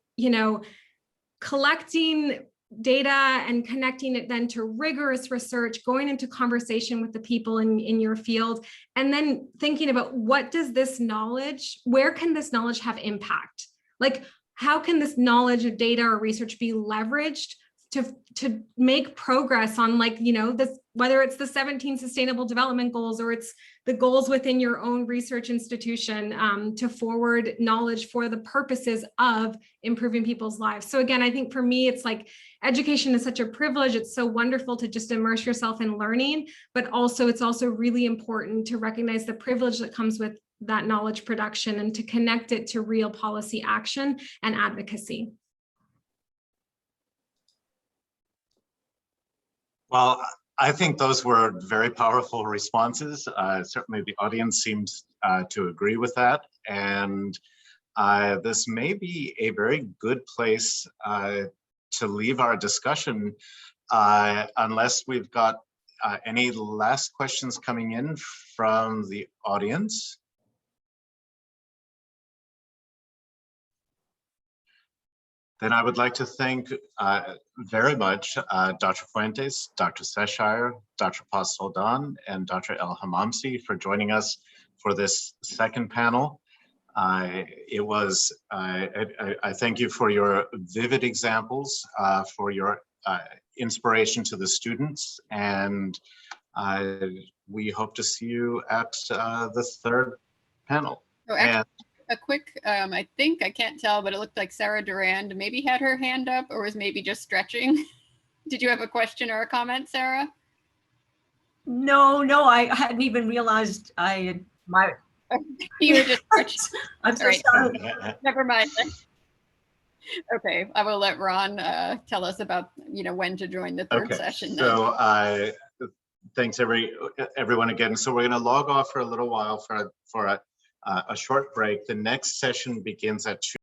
collecting data and connecting it then to rigorous research, going into conversation with the people in your field, and then thinking about where can this knowledge have impact? Like, how can this knowledge of data or research be leveraged to make progress on, like, this, whether it's the 17 sustainable development goals or it's the goals within your own research institution, to forward knowledge for the purposes of improving people's lives. So again, I think for me, it's like education is such a privilege. It's so wonderful to just immerse yourself in learning, but also it's also really important to recognize the privilege that comes with that knowledge production and to connect it to real policy action and advocacy. Well, I think those were very powerful responses. Certainly the audience seems to agree with that. And this may be a very good place to leave our discussion, unless we've got any last questions coming in from the audience. Then I would like to thank very much Dr. Fuentes, Dr. Seshaiyer, Dr. Paz Soldan, and Dr. Elhamamsy for joining us for this second panel. I thank you for your vivid examples, for your inspiration to the students, and we hope to see you at the third panel. A quick, I think, I can't tell, but it looked like Sarah Durand maybe had her hand up or was maybe just stretching. Did you have a question or a comment, Sarah? No, I hadn't even realized you were just stretching. I'm so sorry. Never mind. Okay, I will let Ron tell us about, when to join the third session. So Thanks everyone again. So we're going to log off for a little while for a short break. The next session begins at 2.